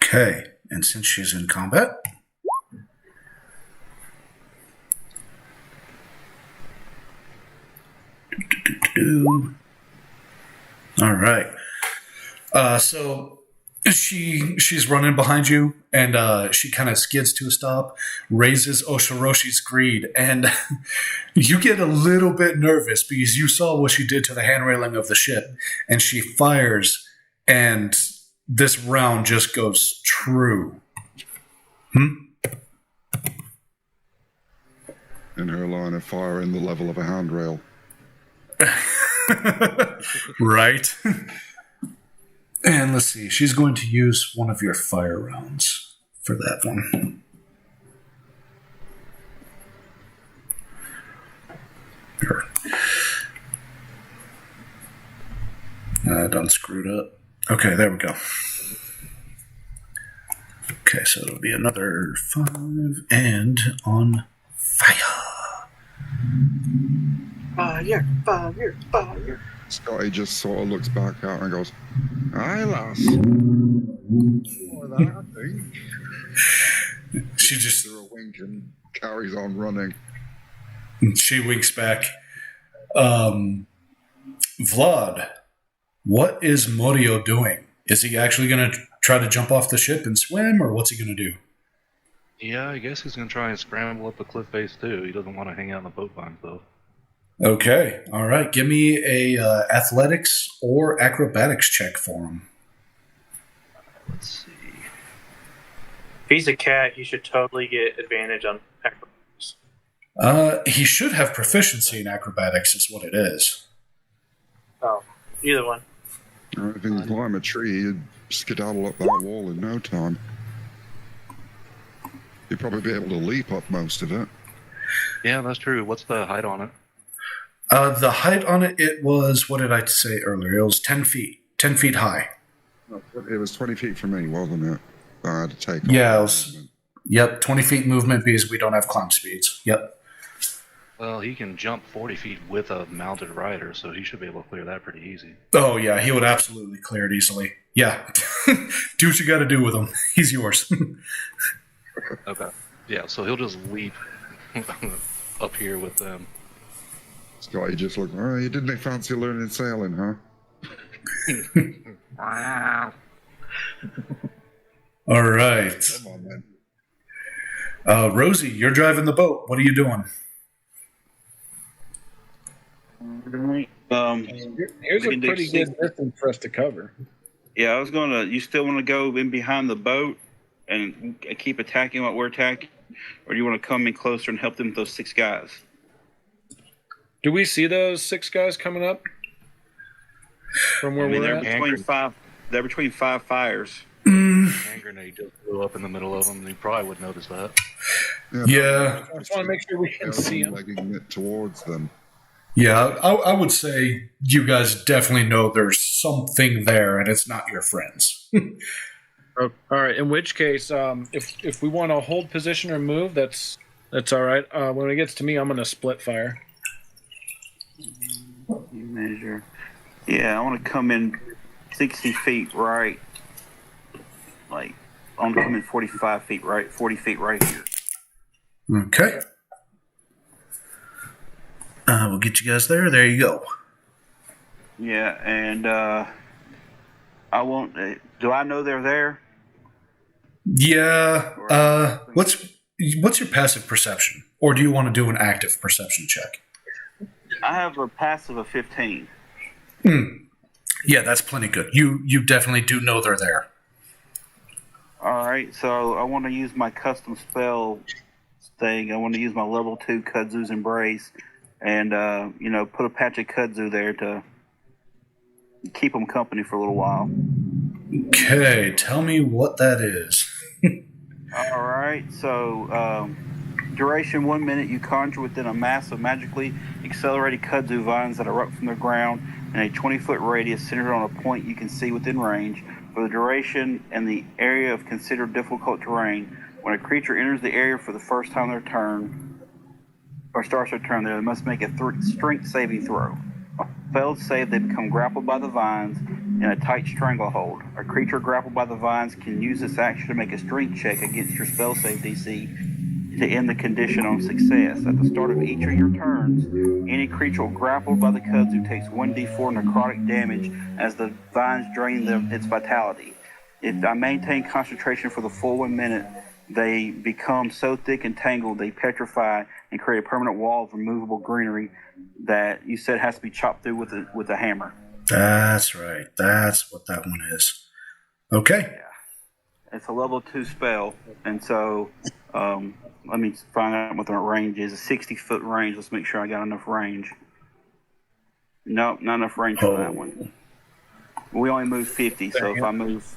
S2: Okay, and since she's in combat, all right. So she's running behind you, and she kind of skids to a stop, raises Osiroshi's greed, and you get a little bit nervous because you saw what she did to the hand railing of the ship, and she fires, and this round just goes true.
S3: In her line of fire in the level of a handrail.
S2: Right. And let's see, she's going to use one of your fire rounds for that one. Here. Done screwed up. Okay, there we go. Okay, so it'll be another 5 and on fire.
S6: Fire, fire, fire.
S3: Scotty just sort of looks back at her and goes, "Aye, lass." More of that, I think.
S2: She just
S3: Gives her a wink and carries on running.
S2: She winks back. Vlad, what is Morio doing? Is he actually going to try to jump off the ship and swim, or what's he going to do?
S8: Yeah, I guess he's gonna try and scramble up the cliff face too. He doesn't want to hang out in the boat by himself.
S2: Okay, all right. Give me a athletics or acrobatics check for him.
S8: Let's see.
S6: If he's a cat, he should totally get advantage on acrobatics.
S2: He should have proficiency in acrobatics, is what it is.
S6: Oh, either one.
S3: If he can climb a tree, he'd skedaddle up that wall in no time. You'd probably be able to leap up most of it.
S8: Yeah, that's true. What's the height on it?
S2: The height on it was, what did I say earlier? It was 10 feet. 10 feet high.
S3: It was 20 feet for me, wasn't it? I had to take off.
S2: Yeah, it was, yep, 20 feet movement because we don't have climb speeds. Yep.
S8: Well, he can jump 40 feet with a mounted rider, so he should be able to clear that pretty easy.
S2: Oh, yeah, he would absolutely clear it easily. Yeah. Do what you got to do with him. He's yours.
S8: Okay. Yeah, so he'll just leap up here with them.
S3: Scotty just looked, oh, you didn't fancy learning sailing, huh?
S8: Wow.
S2: All right.
S3: Come on, then.
S2: Rosie, you're driving the boat. What are you doing?
S7: Here's a
S5: we can do
S7: pretty good distance for us to cover.
S5: Yeah, I was gonna. You still want to go in behind the boat and keep attacking what we're attacking, or do you want to come in closer and help them with those 6 guys?
S7: Do we see those 6 guys coming up from where
S5: they're
S7: we're at?
S5: between 5. They're between 5 fires.
S8: Hand grenade just blew up in the middle of them, and you probably would notice that.
S2: Yeah.
S7: I just want to make sure we can see them.
S3: Legging it towards them.
S2: Yeah, I would say you guys definitely know there's something there, and it's not your friends.
S7: Oh, all right. In which case, if we want to hold position or move, that's all right. When it gets to me, I'm going to split fire.
S5: You measure. Yeah, I want to come in 60 feet right. Like, I want to come in 45 feet right, 40 feet right here.
S2: Okay. We'll get you guys there. There you go.
S5: Yeah, and I won't. Do I know they're there?
S2: Yeah. What's your passive perception, or do you want to do an active perception check?
S5: I have a passive of 15.
S2: Yeah, that's plenty good. You definitely do know they're there.
S5: All right, so I want to use my custom spell thing. I want to use my level 2 Kudzu's Embrace, and put a patch of kudzu there to keep them company for a little while.
S2: Okay, tell me what that is.
S5: All right, so duration 1 minute, you conjure within a mass of magically accelerated kudzu vines that erupt from the ground in a 20-foot radius centered on a point you can see within range. For the duration and the area of considered difficult terrain, when a creature enters the area for the first time their turn, or starts their turn, they must make a strength saving throw. On a failed save, they become grappled by the vines in a tight stranglehold. A creature grappled by the vines can use this action to make a strength check against your spell save DC to end the condition on success. At the start of each of your turns, any creature grappled by the kudzu takes 1d4 necrotic damage as the vines drain its vitality. If I maintain concentration for the full 1 minute, they become so thick and tangled they petrify and create a permanent wall of removable greenery that you said has to be chopped through with a hammer.
S2: That's right. That's what that one is. Okay.
S5: Yeah. It's a level 2 spell, and so let me find out what the range is. A 60-foot range. Let's make sure I got enough range. Nope, not enough range for that one. We only move 50, so if I move.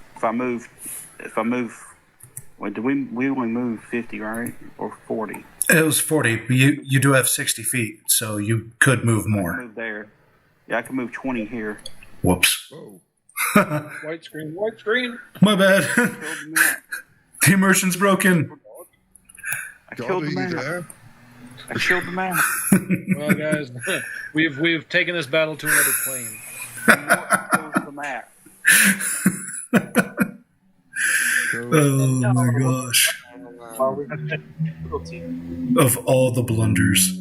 S5: Wait, did we only move 50, right? Or 40?
S2: It was 40, but you do have 60 feet, so you could move
S5: I
S2: more.
S5: can move there. Yeah, I can move 20 here.
S2: Whoops.
S3: Whoa.
S7: White screen.
S2: My bad.
S5: Killed the man.
S2: The immersion's broken.
S5: I
S3: God,
S5: killed
S3: are
S5: the
S3: you
S5: man.
S3: there?
S5: I killed the man.
S7: Well, guys, we've taken this battle to another plane.
S5: Killed the man.
S2: Oh my gosh. Of all the blunders.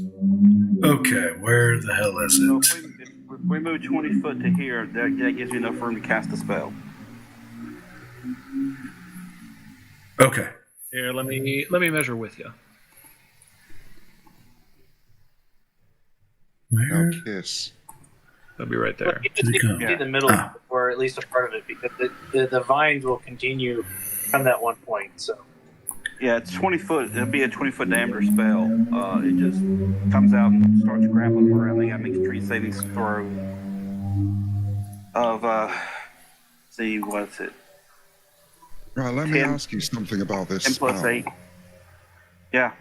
S2: Okay, where the hell is
S5: So
S2: it?
S5: if we move 20 foot to here, that gives me enough room to cast a spell.
S2: Okay.
S7: Here, let me measure with you.
S2: Where?
S3: Now kiss.
S7: I'll be right there.
S6: You just need to see the middle, or at least a part of it, because the vines will continue from that one point. So
S5: Yeah, it's 20 foot. It'll be a 20-foot diameter spell. It just comes out and starts grappling around. They got to make a tree saving throw of, see, what's it?
S3: Right, let me
S5: 10.
S3: ask you something about this
S5: 10 plus
S3: spell.
S5: 8. Yeah.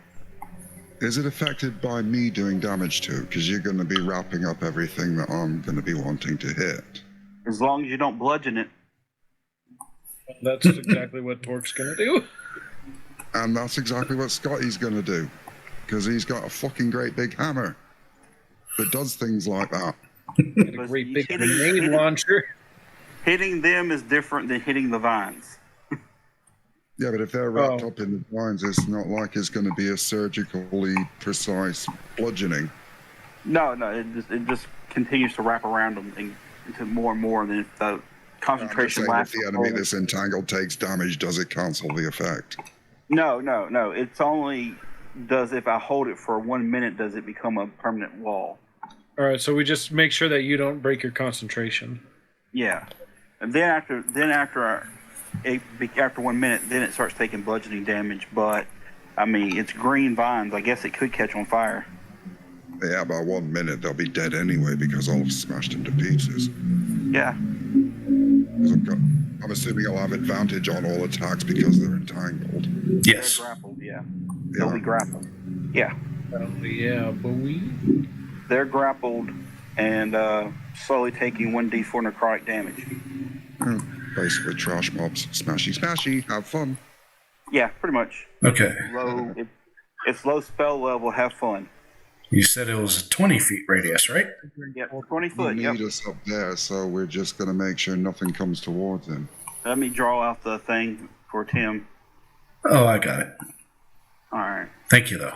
S3: Is it affected by me doing damage to? Because you're going to be wrapping up everything that I'm going to be wanting to hit.
S5: As long as you don't bludgeon it.
S7: That's exactly what Torque's gonna do.
S3: And that's exactly what Scotty's going to do. Because he's got a fucking great big hammer that does things like that.
S7: And a great big grenade launcher.
S5: Hitting them is different than hitting the vines.
S3: Yeah, but if they're wrapped up in the vines, it's not like it's going to be a surgically precise bludgeoning.
S5: No, it just continues to wrap around them into more and more. And then if the concentration
S3: If
S5: lasts.
S3: the enemy that's entangled takes damage, does it cancel the effect?
S5: No. It's only does if I hold it for 1 minute, does it become a permanent wall?
S7: All right, so we just make sure that you don't break your concentration.
S5: Yeah, and then after 1 minute, then it starts taking bludgeoning damage. But I mean, it's green vines. I guess it could catch on fire.
S3: Yeah, by 1 minute they'll be dead anyway because I'll have smashed them to pieces.
S5: Yeah.
S3: 'Cause I'm assuming I'll have advantage on all attacks because they're entangled.
S2: Yes.
S5: They're grappled. Yeah. They'll be grappled. Yeah.
S7: Oh, yeah, boy.
S5: They're grappled and slowly taking 1d4 necrotic damage.
S3: Basically, trash mobs. Smashy, smashy. Have fun.
S5: Yeah, pretty much.
S2: Okay.
S5: Low. It's low spell level. Have fun.
S2: You said it was a 20 feet radius, right?
S5: Yeah, 20
S3: We'll
S5: foot. Yep.
S3: meet us up there, so we're just going to make sure nothing comes towards him.
S5: Let me draw out the thing for Tim.
S2: Oh, I got it.
S5: All right.
S2: Thank you, though.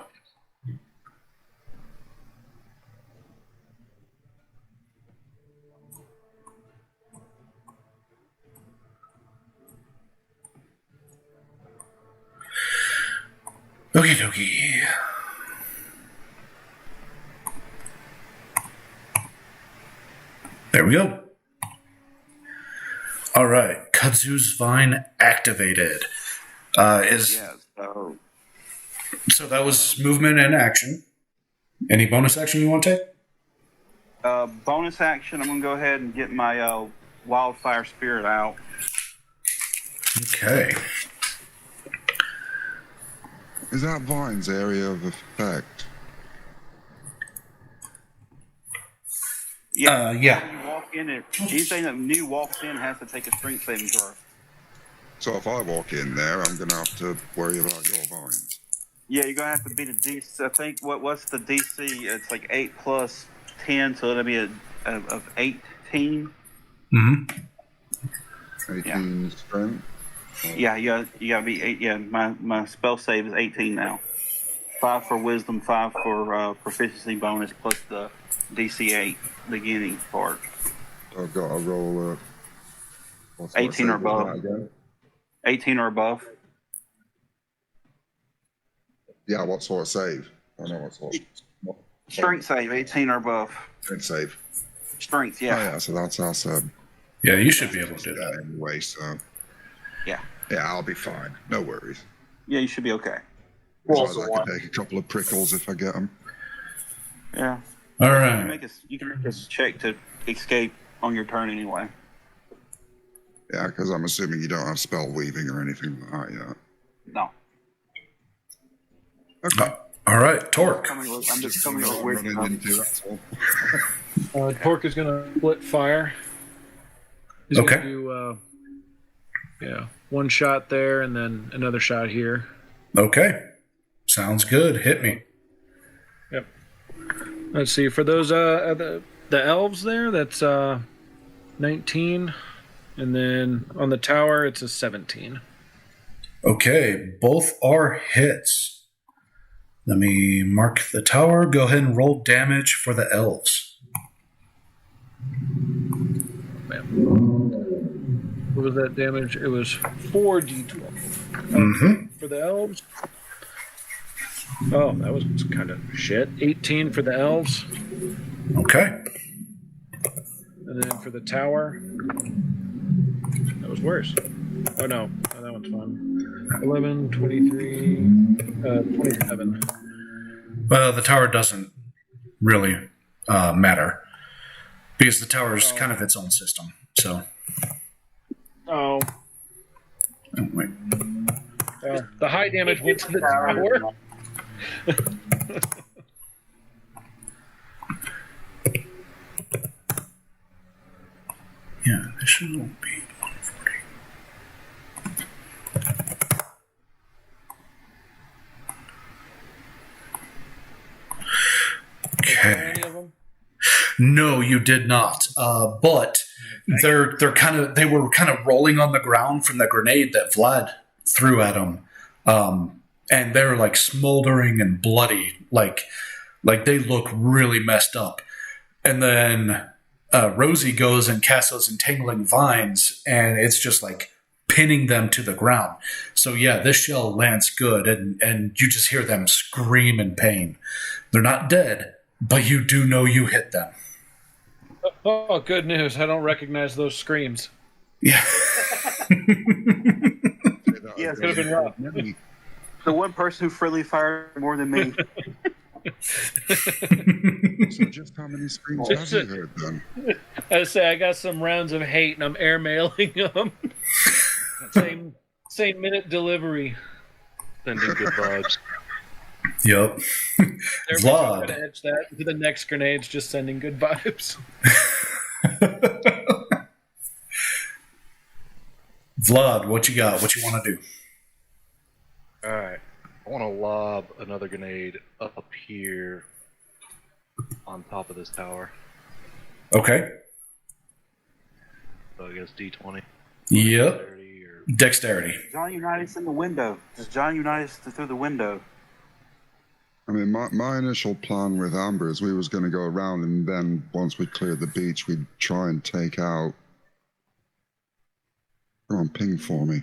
S2: Okie dokie. There we go. All right, Kudzu's Vine activated.
S5: Yeah.
S2: So that was movement and action. Any bonus action you want to take?
S5: Bonus action. I'm gonna go ahead and get my wildfire spirit out.
S2: Okay.
S3: Is that Vine's area of effect?
S5: Yeah.
S2: Yeah.
S5: When you walk in, anything that new walks in has to take a strength saving throw.
S3: So if I walk in there, I'm going to have to worry about your vines.
S5: Yeah, you're gonna have to beat a DC. I think what's the DC? It's like 8 plus 10, so it'll be of 18.
S2: Mm-hmm.
S3: 18 strength.
S5: Yeah, you gotta be 8. Yeah, my spell save is 18 now. 5 for wisdom, 5 for proficiency bonus, plus the DC 8 beginning part.
S3: I've got to roll
S5: 18 or above. 18 or above.
S3: Yeah, what sort of save? I know what sort of...
S5: Strength save, 18 or above.
S3: Strength save.
S5: Strength,
S3: Oh,
S5: yeah.
S3: yeah, so that's
S2: Yeah, you should be able to do that.
S3: anyway, so...
S5: Yeah.
S3: Yeah, I'll be fine. No worries.
S5: Yeah, you should be okay.
S3: As long as I can take a couple of prickles if I get them.
S5: Yeah.
S2: All
S5: You
S2: right.
S5: can make a check to escape on your turn anyway.
S3: Yeah, because I'm assuming you don't have spell weaving or anything like that yet.
S5: No.
S3: Okay.
S2: All right, Torque.
S5: I'm just coming up with
S3: running into, that's all.
S7: Torque is going to split fire. He's
S2: Okay.
S7: going to do, one shot there and then another shot here.
S2: Okay. Sounds good. Hit me.
S7: Yep. Let's see. For those the elves there, that's 19, and then on the tower it's a 17.
S2: Okay, both are hits. Let me mark the tower. Go ahead and roll damage for the elves.
S7: What was that damage? It was 4d12.
S2: Mm-hmm.
S7: For the elves. Oh, that was kind of shit. 18 for the elves.
S2: Okay.
S7: And then for the tower, that was worse. Oh no, that one's fun. 11, 23, 27.
S2: Well, the tower doesn't really matter because the tower is kind of its own system. So.
S7: Oh.
S2: Oh, wait.
S7: The high damage went to the tower.
S2: Yeah, this should all be 140. Okay.
S7: Any of them?
S2: No, you did not. But they were kind of rolling on the ground from the grenade that Vlad threw at them, and they're like smoldering and bloody, like they look really messed up. And then Rosie goes and casts those entangling vines, and it's just like pinning them to the ground. So yeah, this shell lands good, and you just hear them scream in pain. They're not dead, but you do know you hit them.
S7: Oh, good news. I don't recognize those screams.
S2: Yeah.
S5: Yeah,
S7: Could have been rough.
S5: the one person who friendly fired more than me.
S3: So just how many screams have you heard then?
S7: I say I got some rounds of hate, and I'm airmailing them. same minute delivery.
S8: Sending good vibes.
S2: Yep.
S7: Everybody's
S2: Vlad.
S7: gonna edge that to the next grenade's just sending good vibes.
S2: Vlad, what you got? What you want to do?
S8: Alright. I want to lob another grenade up here on top of this tower.
S2: Okay.
S8: So I guess D20.
S2: Yep.
S8: 30 or...
S2: Dexterity.
S5: John Unitas in the window. Just John Unitas through the window.
S3: I mean, my initial plan with Amber is we was going to go around, and then once we cleared the beach, we'd try and take out... Come on, ping for me.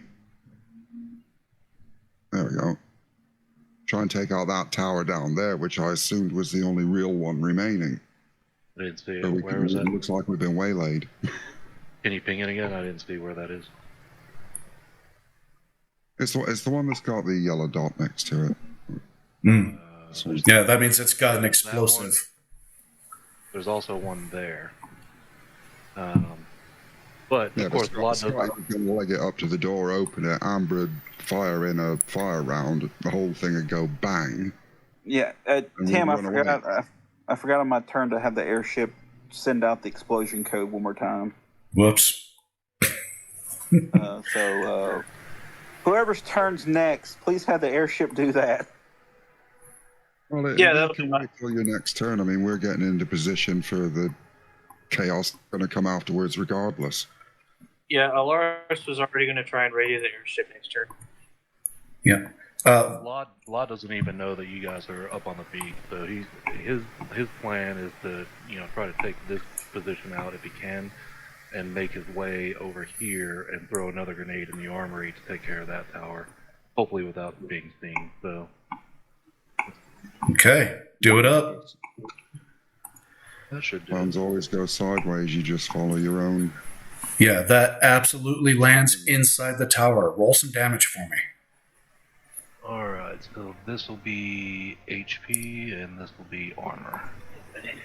S3: There we go. Try and take out that tower down there, which I assumed was the only real one remaining.
S8: I didn't see
S3: So
S8: it.
S3: we
S8: Where
S3: can,
S8: was
S3: it
S8: that?
S3: looks like we've been waylaid.
S8: Can you ping it again? I didn't see where that is.
S3: It's the one that's got the yellow dot next to it.
S2: Mm.
S3: So
S2: Yeah, that means it's got an explosive.
S8: There's also one there. But
S3: Yeah,
S8: of
S3: but
S8: course, Vlad
S3: Scott
S8: doesn't.
S3: going to leg it up to the door, open it, Amber would fire in a fire round, the whole thing would go bang.
S5: Yeah,
S3: And
S5: Tim,
S3: we'd
S5: I
S3: run
S5: forgot.
S3: away.
S5: I forgot on my turn to have the airship send out the explosion code one more time.
S2: Whoops.
S5: So whoever's turns next, please have the airship do that.
S3: Well,
S6: Yeah,
S3: you
S6: that'll
S3: can
S6: be
S3: wait till your next turn. I mean, we're getting into position for the chaos going to come afterwards regardless.
S6: Yeah, Alaris was already going to try and radio the airship next turn.
S2: Yeah.
S8: Vlad doesn't even know that you guys are up on the beach, so his plan is to try to take this position out if he can, and make his way over here and throw another grenade in the armory to take care of that tower, hopefully without being seen. So
S2: Okay. Do it up.
S8: that should do.
S3: Plans always go sideways. You just follow your own.
S2: Yeah, that absolutely lands inside the tower. Roll some damage for me.
S8: Alright, so this will be HP and this will be armor.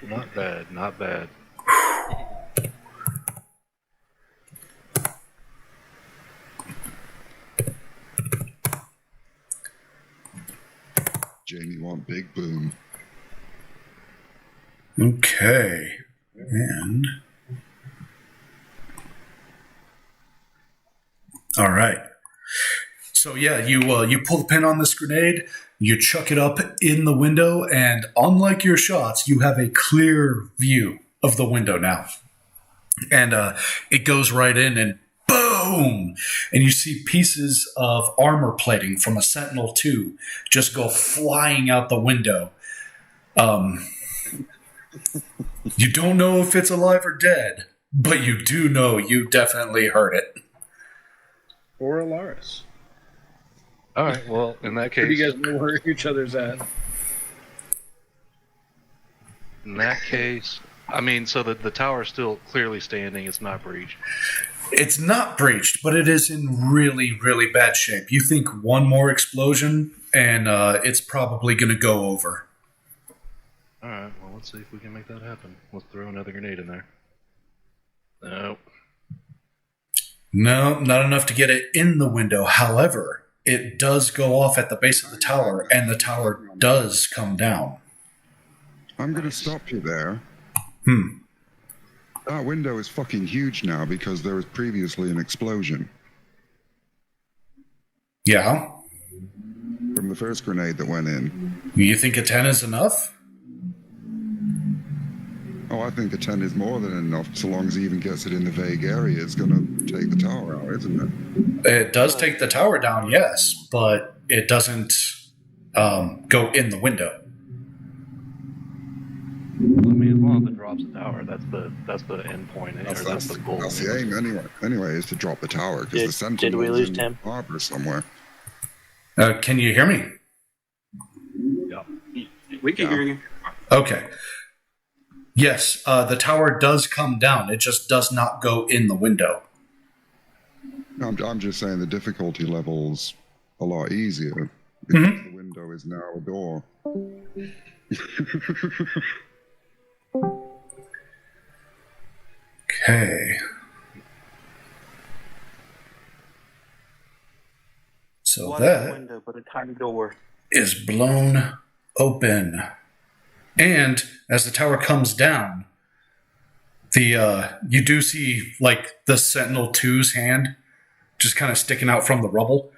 S8: Not bad, not bad.
S3: Jamie want big boom.
S2: Okay. And all right. So yeah, you pull the pin on this grenade, you chuck it up in the window, and unlike your shots, you have a clear view of the window now. And it goes right in and boom! And you see pieces of armor plating from a Sentinel 2 just go flying out the window. You don't know if it's alive or dead, but you do know you definitely heard it.
S7: Or Alaris.
S8: Alright, well, in that
S7: Do you
S8: case,
S7: guys know where each other's at?
S8: I mean, so the tower's still clearly standing, it's not breached.
S2: It's not breached, but it is in really, really bad shape. You think one more explosion, and it's probably going to go over.
S8: Alright, well, let's see if we can make that happen. Let's throw another grenade in there. Nope.
S2: No, not enough to get it in the window. However, it does go off at the base of the tower, and the tower does come down.
S3: I'm going to stop you there. That window is fucking huge now because there was previously an explosion
S2: Yeah?
S3: from the first grenade that went in.
S2: You think a 10 is enough?
S3: Oh, I think a 10 is more than enough, so long as he even gets it in the vague area. It's going to take the tower out, isn't it?
S2: It does take the tower down, yes, but it doesn't go in the window.
S8: I mean, as long as it drops the tower, that's the end point, that's the goal.
S3: That's the aim anyway, is to drop the tower, because the Sentinel
S6: did we
S3: is
S6: lose
S3: in
S6: Tim?
S3: the harbor somewhere.
S2: Can you hear me?
S8: Yeah.
S5: We can hear you.
S2: Okay. Yes, the tower does come down. It just does not go in the window.
S3: I'm just saying the difficulty level's a lot easier, because the window is now a door.
S2: Okay. So
S5: One
S2: that
S5: window, but a tiny door.
S2: is blown open. And as the tower comes down, you do see like the Sentinel 2's hand just kind of sticking out from the rubble.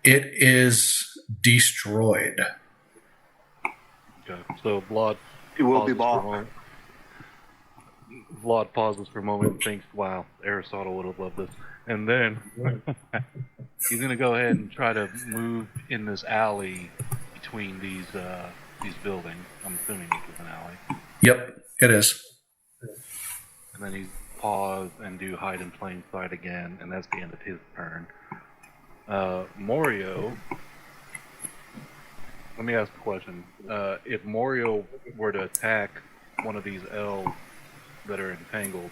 S2: It is destroyed.
S8: Okay, so Vlad
S5: It will be
S8: pauses for a
S5: bought.
S8: moment. Vlad pauses for a moment and thinks, wow, Aristotle would have loved this. And then he's going to go ahead and try to move in this alley between these buildings. I'm assuming this is an alley.
S2: Yep, it is.
S8: And then he's pause and do hide in plain sight again, and that's the end of his turn. Morio, let me ask a question. If Morio were to attack one of these elves that are entangled,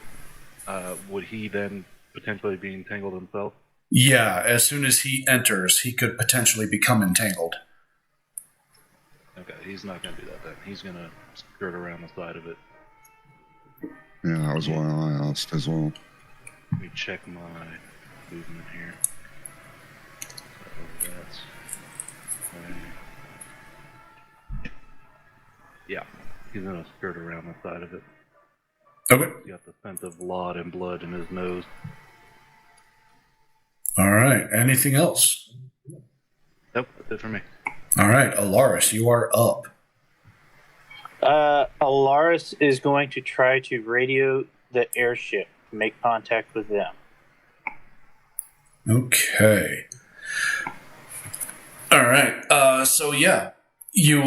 S8: would he then potentially be entangled himself?
S2: Yeah, as soon as he enters, he could potentially become entangled.
S8: Okay, he's not going to do that then. He's going to skirt around the side of it.
S3: Yeah, that was why I asked as well.
S8: Let me check my movement here. So that's yeah, he's gonna skirt around the side of it.
S2: Okay.
S8: He's got the scent of blood and blood in his nose.
S2: All right. Anything else?
S8: Nope, that's it for me.
S2: All right, Alaris, you are up.
S6: Alaris is going to try to radio the airship to make contact with them.
S2: Okay. All right. So yeah, you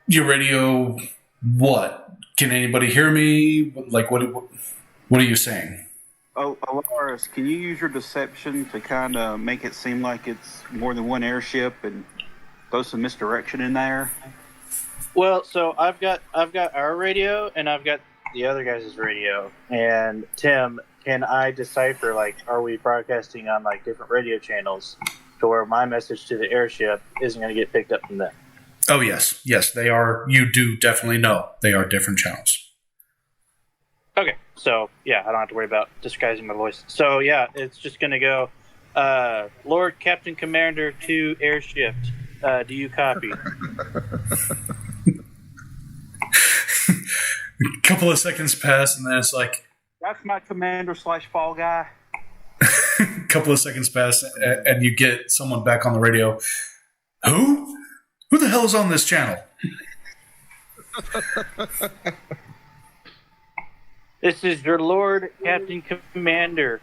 S2: radio what? Can anybody hear me? Like what are you saying?
S5: Oh, Alaris, can you use your deception to kind of make it seem like it's more than one airship and throw some misdirection in there?
S6: Well, so I've got our radio and I've got the other guys' radio. And Tim, can I decipher, like, are we broadcasting on like different radio channels to where my message to the airship isn't going to get picked up from them?
S2: Oh yes, they are. You do definitely know they are different channels.
S6: Okay, so yeah, I don't have to worry about disguising my voice. So yeah, it's just going to go, Lord Captain Commander to airship. Do you copy?
S2: A couple of seconds pass, and then it's like
S5: That's my commander / fall guy.
S2: a couple of seconds pass, and you get someone back on the radio. Who? Who the hell is on this channel?
S6: This is your Lord Captain Commander.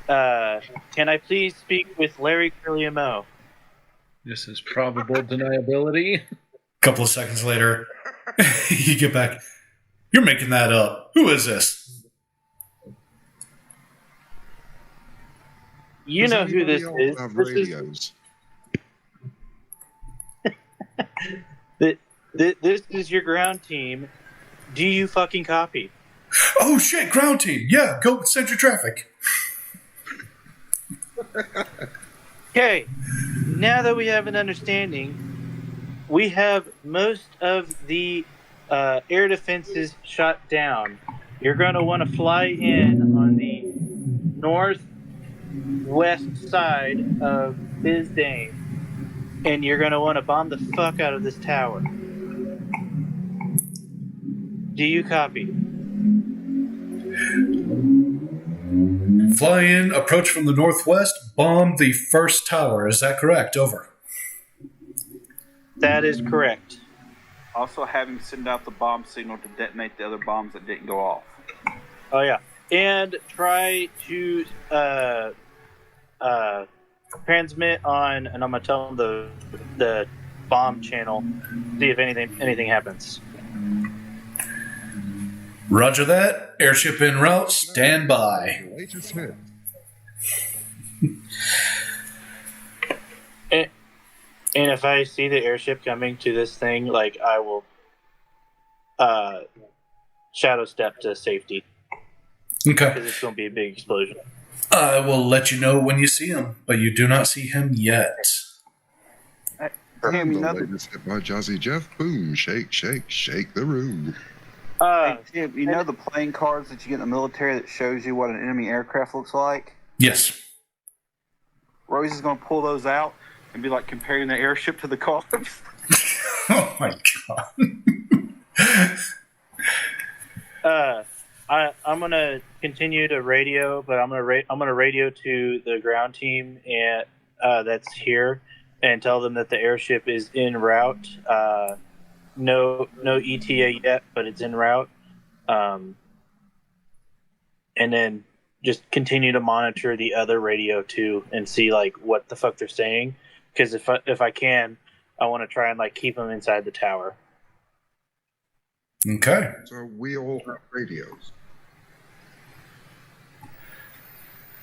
S6: Can I please speak with Larry Curliamo?
S7: This is probable deniability.
S2: A couple of seconds later, you get back. You're making that up. Who is this?
S6: You know who this is.
S3: Have
S6: This
S3: radios.
S6: this is your ground team. Do you fucking copy?
S2: Oh shit, ground team. Yeah, go send your traffic.
S6: Okay, now that we have an understanding, we have most of the air defenses shot down. You're going to want to fly in on the northwest side of Bisdain, and you're going to want to bomb the fuck out of this tower. Do you copy?
S2: Fly in, approach from the northwest, bomb the first tower. Is that correct? Over.
S6: That is correct.
S5: Also have him send out the bomb signal to detonate the other bombs that didn't go off.
S6: Oh yeah, and try to transmit on, and I'm gonna tell them the bomb channel. See if anything happens.
S2: Roger that. Airship en route. Stand by.
S3: Latest hit.
S6: And if I see the airship coming to this thing, like, I will shadow step to safety.
S2: Okay.
S6: Because it's going to be a big explosion.
S2: I will let you know when you see him, but you do not see him yet.
S5: Tim,
S3: The
S5: you know
S3: latest hit by Jazzy Jeff. Boom, shake, shake, shake the room.
S5: Tim, you know the playing cards that you get in the military that shows you what an enemy aircraft looks like?
S2: Yes.
S5: Rose is going to pull those out and be like comparing the airship to the cards.
S2: Oh my god.
S6: I'm gonna continue to radio, but I'm gonna radio to the ground team and that's here, and tell them that the airship is en route. No ETA yet, but it's en route. And then just continue to monitor the other radio too, and see like what the fuck they're saying. Because if I can, I want to try and like keep them inside the tower.
S2: Okay.
S3: So we all have radios.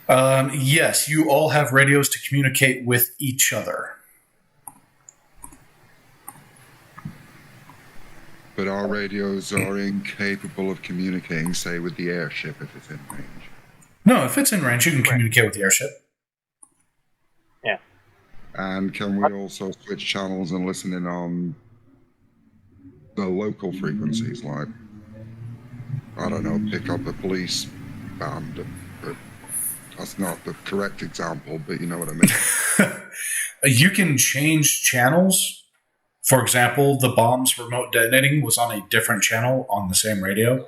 S2: Yes, you all have radios to communicate with each other.
S3: But our radios are incapable of communicating, say, with the airship if it's in range.
S2: No, if it's in range, you can communicate with the airship.
S6: Yeah.
S3: And can we also switch channels and listen in on the local frequencies, like, I don't know, pick up a police band or That's not the correct example, but you know what I mean.
S2: You can change channels. For example, the bomb's remote detonating was on a different channel on the same radio.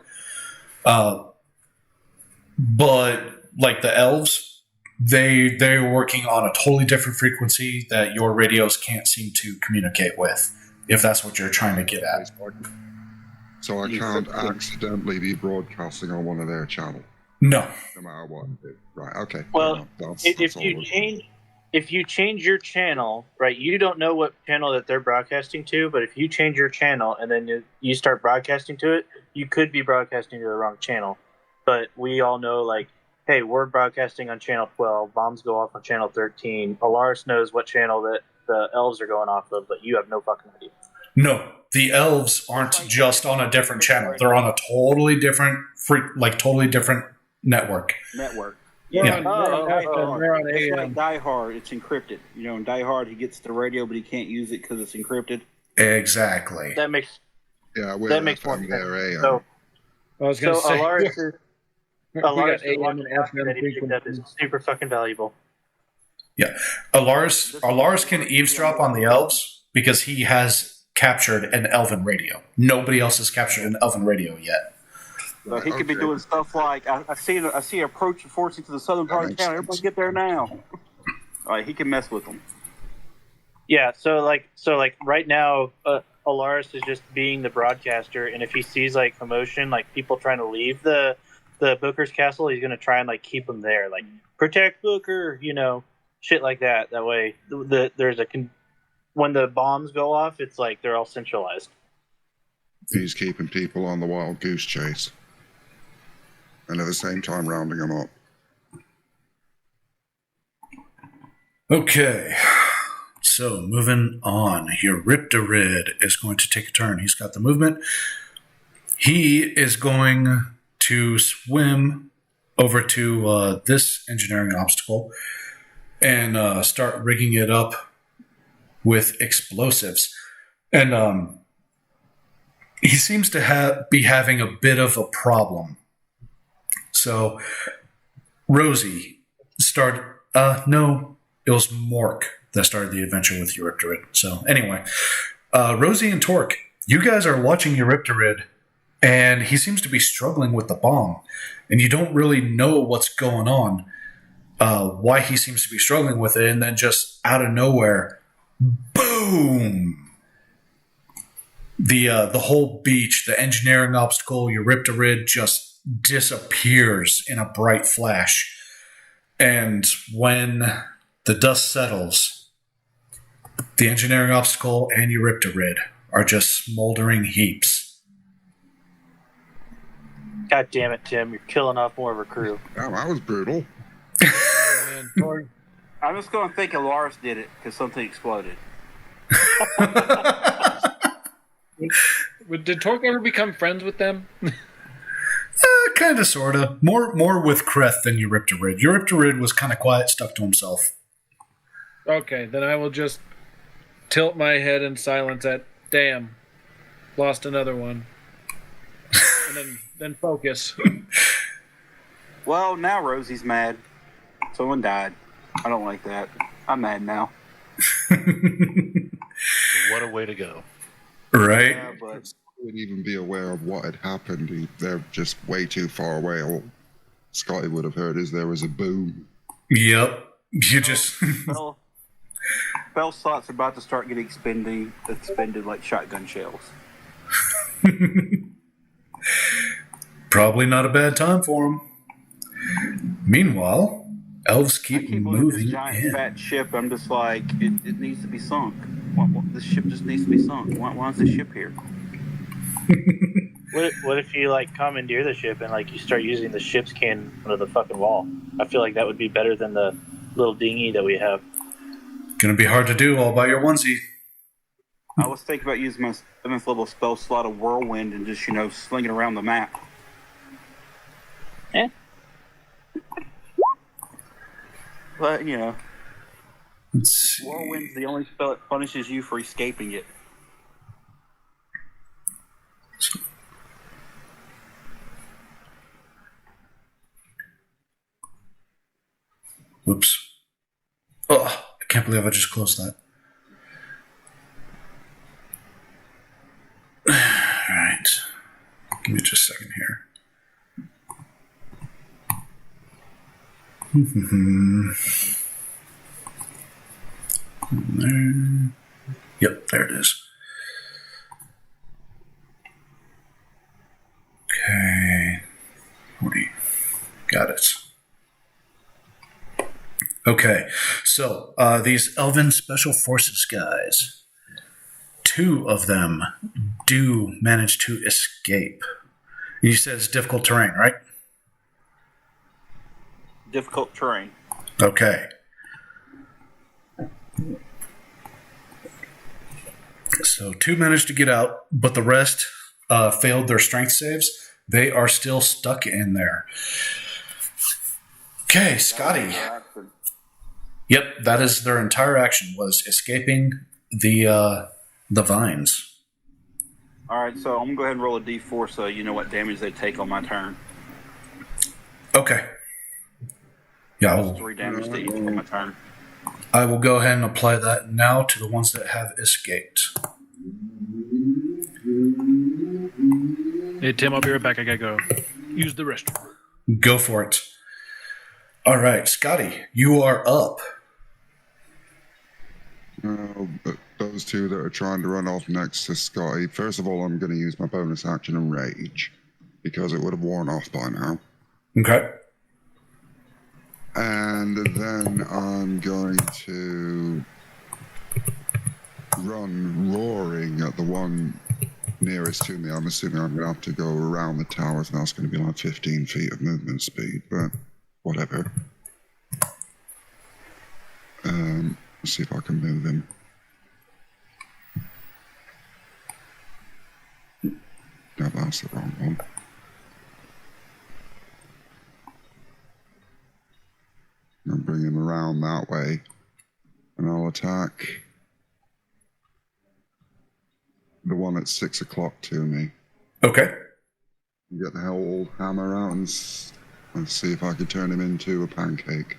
S2: But like the elves, they're working on a totally different frequency that your radios can't seem to communicate with, if that's what you're trying to get at.
S3: So I can't accidentally be broadcasting on one of their channels.
S2: No.
S3: No matter what I do. Right, okay.
S6: Well,
S3: That's
S6: if you change your channel, right, you don't know what channel that they're broadcasting to, but if you change your channel and then you start broadcasting to it, you could be broadcasting to the wrong channel. But we all know, like, hey, we're broadcasting on channel 12, bombs go off on channel 13. Alaris knows what channel that the elves are going off of, but you have no fucking idea.
S2: No, the elves aren't just on a different channel. They're on a totally different network.
S7: Yeah.
S5: They're on it's like Die Hard. It's encrypted. You know, in Die Hard, he gets the radio, but he can't use it because it's encrypted.
S2: Exactly.
S6: That makes
S3: more
S6: sense. So,
S7: I was going to say,
S6: Alaris is watching that he picked up is super fucking valuable.
S2: Yeah. Alaris can eavesdrop on the elves because he has captured an elven radio. Nobody else has captured an elven radio yet.
S5: So he could be doing stuff like I see approach forcing to the southern part of town. Everybody get there now. All right, he can mess with them.
S6: Yeah, so like right now, Alaris is just being the broadcaster, and if he sees like commotion, like people trying to leave the Booker's castle, he's gonna try and like keep them there, like protect Booker, you know, shit like that. That way, when the bombs go off, it's like they're all centralized.
S3: He's keeping people on the wild goose chase, and at the same time rounding them up.
S2: Okay, so moving on. Eurypterid is going to take a turn. He's got the movement. He is going to swim over to this engineering obstacle and start rigging it up with explosives. And he seems to be having a bit of a problem. So, Rosie no, it was Mork that started the adventure with Eurypterid. So, anyway, Rosie and Torque, you guys are watching Eurypterid, and he seems to be struggling with the bomb, and you don't really know what's going on, why he seems to be struggling with it, and then just out of nowhere, boom! The whole beach, the engineering obstacle, Eurypterid just disappears in a bright flash. And when the dust settles, the engineering obstacle and Eurypterid are just smoldering heaps.
S6: God damn it, Tim! You're killing off more of a crew.
S3: Oh, that was brutal.
S5: I'm just going to think Alaris did it because something exploded.
S7: Did Torque ever become friends with them?
S2: Kind of, sort of. More with Kreth than Eurypterid. Eurypterid was kind of quiet, stuck to himself.
S7: Okay, then I will just tilt my head in silence at, damn, lost another one. And then focus.
S5: Well, now Rosie's mad. Someone died. I don't like that. I'm mad now.
S8: What a way to go.
S2: Right?
S5: Yeah, but
S3: Wouldn't even be aware of what had happened. They're just way too far away. All Scotty would have heard is there was a boom.
S2: Yep. You just...
S5: Bell's slots are about to start getting expended like shotgun shells.
S2: Probably not a bad time for him. Meanwhile, elves keep moving
S5: this giant
S2: in.
S5: fat ship. I'm just like, it needs to be sunk. This ship just needs to be sunk. Why is this ship here?
S6: What if you like commandeer the ship and like you start using the ship's cannon under the fucking wall? I feel like that would be better than the little dinghy that we have.
S2: Gonna be hard to do all by your onesie.
S5: I was thinking about using my 7th level spell slot of Whirlwind and just, sling it around the map.
S6: Eh?
S5: But,
S2: Let's see.
S5: Whirlwind's the only spell that punishes you for escaping it.
S2: Whoops. Oh, I can't believe I just closed that. All right. Give me just a second here. There. Yep, there it is. Okay. 40. Got it. Okay, so these Elven Special Forces guys, 2 of them do manage to escape. You said it's difficult terrain, right?
S5: Difficult terrain.
S2: Okay. So 2 managed to get out, but the rest failed their strength saves. They are still stuck in there. Okay, Scotty. Yep, that is their entire action, was escaping the vines.
S5: All right, so I'm gonna go ahead and roll a d4 so you know what damage they take on my turn.
S2: Okay. Yeah,
S5: That's 3 damage to each on my turn.
S2: I will go ahead and apply that now to the ones that have escaped.
S7: Hey, Tim, I'll be right back. I gotta go use the restroom.
S2: Go for it. All right, Scotty, you are up.
S3: But those 2 that are trying to run off next to Scotty, first of all, I'm going to use my bonus action and rage because it would have worn off by now.
S2: Okay.
S3: And then I'm going to run roaring at the one nearest to me. I'm assuming I'm going to have to go around the towers, and that's going to be like 15 feet of movement speed, but whatever. Let's see if I can move him. No, that's the wrong one. I'll bring him around that way, and I'll attack the one at 6 o'clock to me.
S2: Okay.
S3: Get the old hammer out and let's see if I can turn him into a pancake.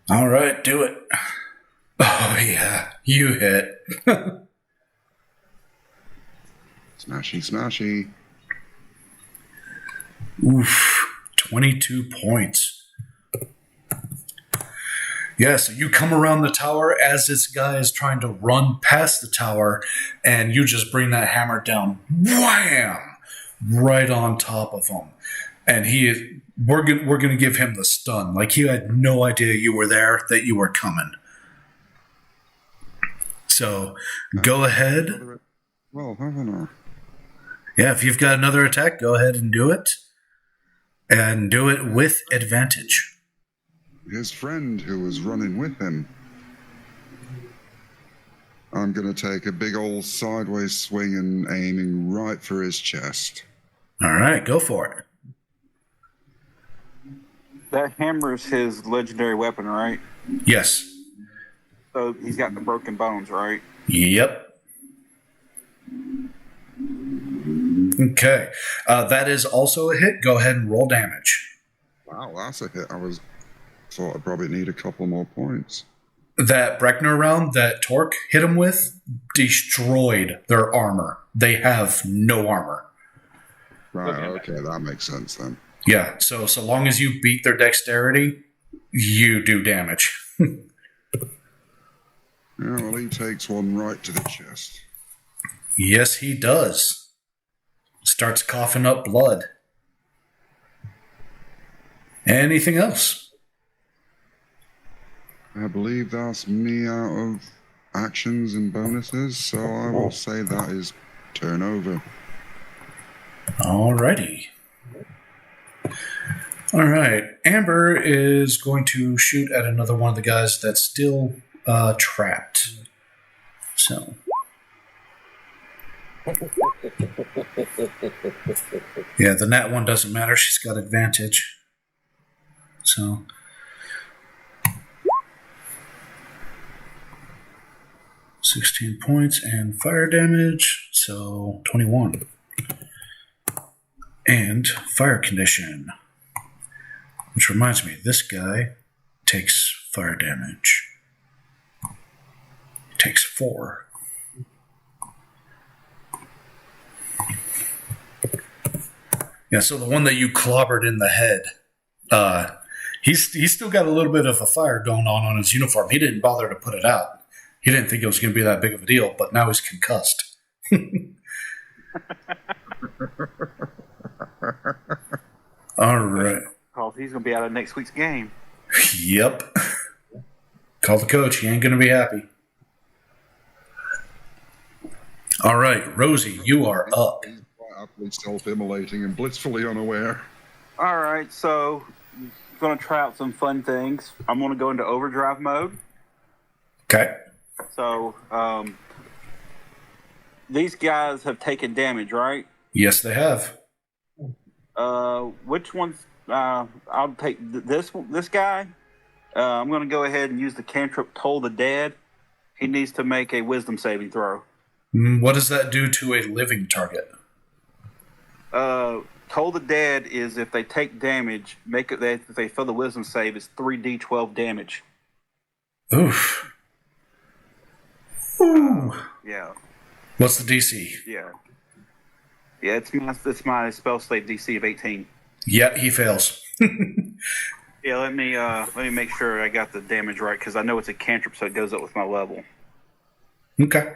S2: All right, do it. Oh, yeah, you hit.
S3: Smashy, smashy.
S2: Oof, 22 points. Yeah, so you come around the tower as this guy is trying to run past the tower, and you just bring that hammer down, wham, right on top of him. And we're gonna give him the stun. Like, he had no idea you were there, that you were coming. So go ahead.
S3: Well, haven't I?
S2: Yeah, if you've got another attack, go ahead and do it. And do it with advantage.
S3: His friend who was running with him. I'm going to take a big old sideways swing and aiming right for his chest.
S2: All right, go for it.
S5: That hammer is his legendary weapon, right?
S2: Yes.
S5: So he's got the broken bones, right?
S2: Yep. Okay. That is also a hit. Go ahead and roll damage.
S3: Wow, that's a hit. Thought I'd probably need a couple more points.
S2: That Breckner round that Torque hit him with destroyed their armor. They have no armor.
S3: Right, okay, that makes sense then.
S2: Yeah, so long as you beat their dexterity, you do damage.
S3: Yeah, well, he takes one right to the chest.
S2: Yes, he does. Starts coughing up blood. Anything else?
S3: I believe that's me out of actions and bonuses, so I will say that is turnover.
S2: Alrighty. All right. Amber is going to shoot at another one of the guys that's still trapped. So. Yeah, the nat one doesn't matter. She's got advantage. So. $16 points and fire damage, so 21. And fire condition. Which reminds me, this guy takes fire damage. Takes 4. Yeah, so the one that you clobbered in the head, he's still got a little bit of a fire going on his uniform. He didn't bother to put it out. He didn't think it was going to be that big of a deal, but now he's concussed. All right.
S5: Because he's going to be out of next week's game.
S2: Yep. Call the coach. He ain't going to be happy. All right, Rosie, you are up.
S3: He's quite happily self-immolating and blissfully unaware.
S5: All right, so I'm going to try out some fun things. I'm going to go into overdrive mode.
S2: Okay.
S5: So, these guys have taken damage, right?
S2: Yes, they have.
S5: Which ones? I'll take this guy. I'm going to go ahead and use the cantrip Toll the Dead. He needs to make a wisdom saving throw.
S2: What does that do to a living target?
S5: Toll the Dead is if they take damage, if they fail the wisdom save, it's 3d12 damage.
S2: Oof. Ooh.
S5: Yeah.
S2: What's the DC?
S5: Yeah. Yeah, it's my spell save DC of 18.
S2: Yeah, he fails.
S5: Yeah, let me make sure I got the damage right because I know it's a cantrip, so it goes up with my level.
S2: Okay.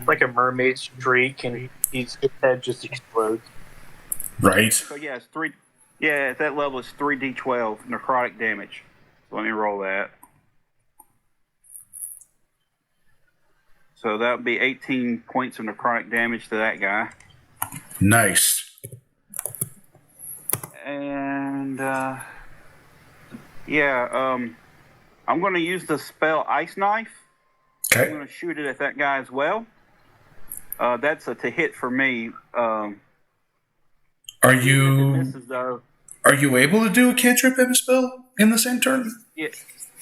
S6: Like a mermaid streak, and his head just explodes.
S2: Right.
S5: So yeah, it's 3. Yeah, at that level, it's 3d12 necrotic damage. So let me roll that. So that would be 18 points of necrotic damage to that guy.
S2: Nice.
S5: And I'm going to use the spell Ice Knife.
S2: Okay.
S5: I'm going to shoot it at that guy as well. That's a to hit for me.
S2: Are
S5: If it
S2: you
S5: misses, though,
S2: able to do a cantrip and a spell in the same turn?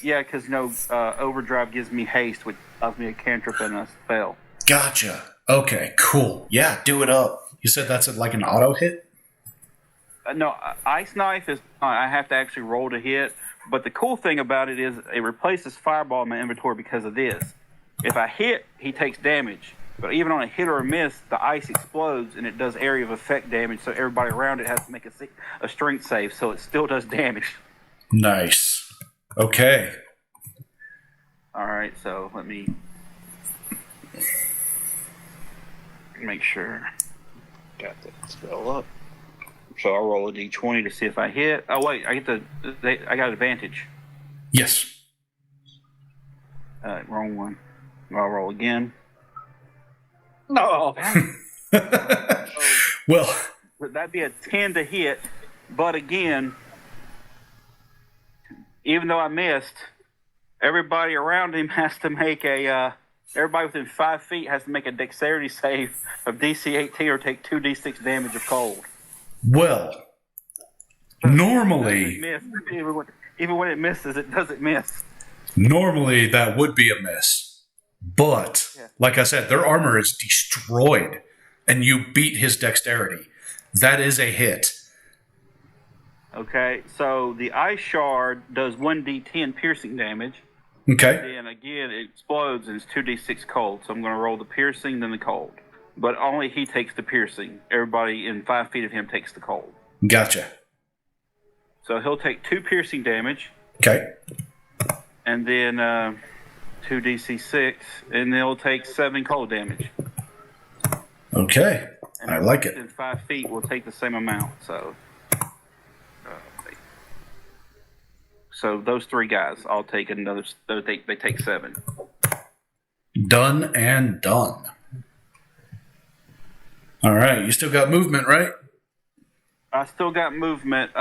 S5: yeah, because overdrive gives me haste, which allows me a cantrip and a spell.
S2: Gotcha. Okay, cool. Yeah, do it up. You said that's like an auto hit?
S5: No, Ice Knife is I have to actually roll to hit. But the cool thing about it is it replaces Fireball in my inventory because of this. If I hit, he takes damage. But even on a hit or a miss, the ice explodes and it does area of effect damage. So everybody around it has to make a strength save. So it still does damage.
S2: Nice. Okay.
S5: All right, so let me make sure. Got that spell up. So I'll roll a d20 to see if I hit. Oh wait, I got advantage.
S2: Yes.
S5: Wrong one. I'll roll again.
S6: No.
S2: Well,
S5: That'd be a 10 to hit, but again, even though I missed, everybody around him has to make everybody within 5 feet has to make a dexterity save of DC 18 or take 2d6 damage of cold.
S2: well, normally
S5: Even when it misses, it doesn't miss.
S2: Normally, that would be a miss. But, like I said, their armor is destroyed, and you beat his dexterity. That is a hit.
S5: Okay, so the ice shard does 1d10 piercing damage.
S2: Okay.
S5: And again, it explodes and it's 2d6 cold. So I'm going to roll the piercing, then the cold. But only he takes the piercing. Everybody in 5 feet of him takes the cold.
S2: Gotcha.
S5: So he'll take 2 piercing damage.
S2: Okay.
S5: And then 2d6, and then he'll take 7 cold damage.
S2: Okay.
S5: And
S2: I like it.
S5: In 5 feet, will take the same amount. So those 3 guys all take another. They take 7.
S2: Done and done. All right. You still got movement, right?
S5: I still got movement.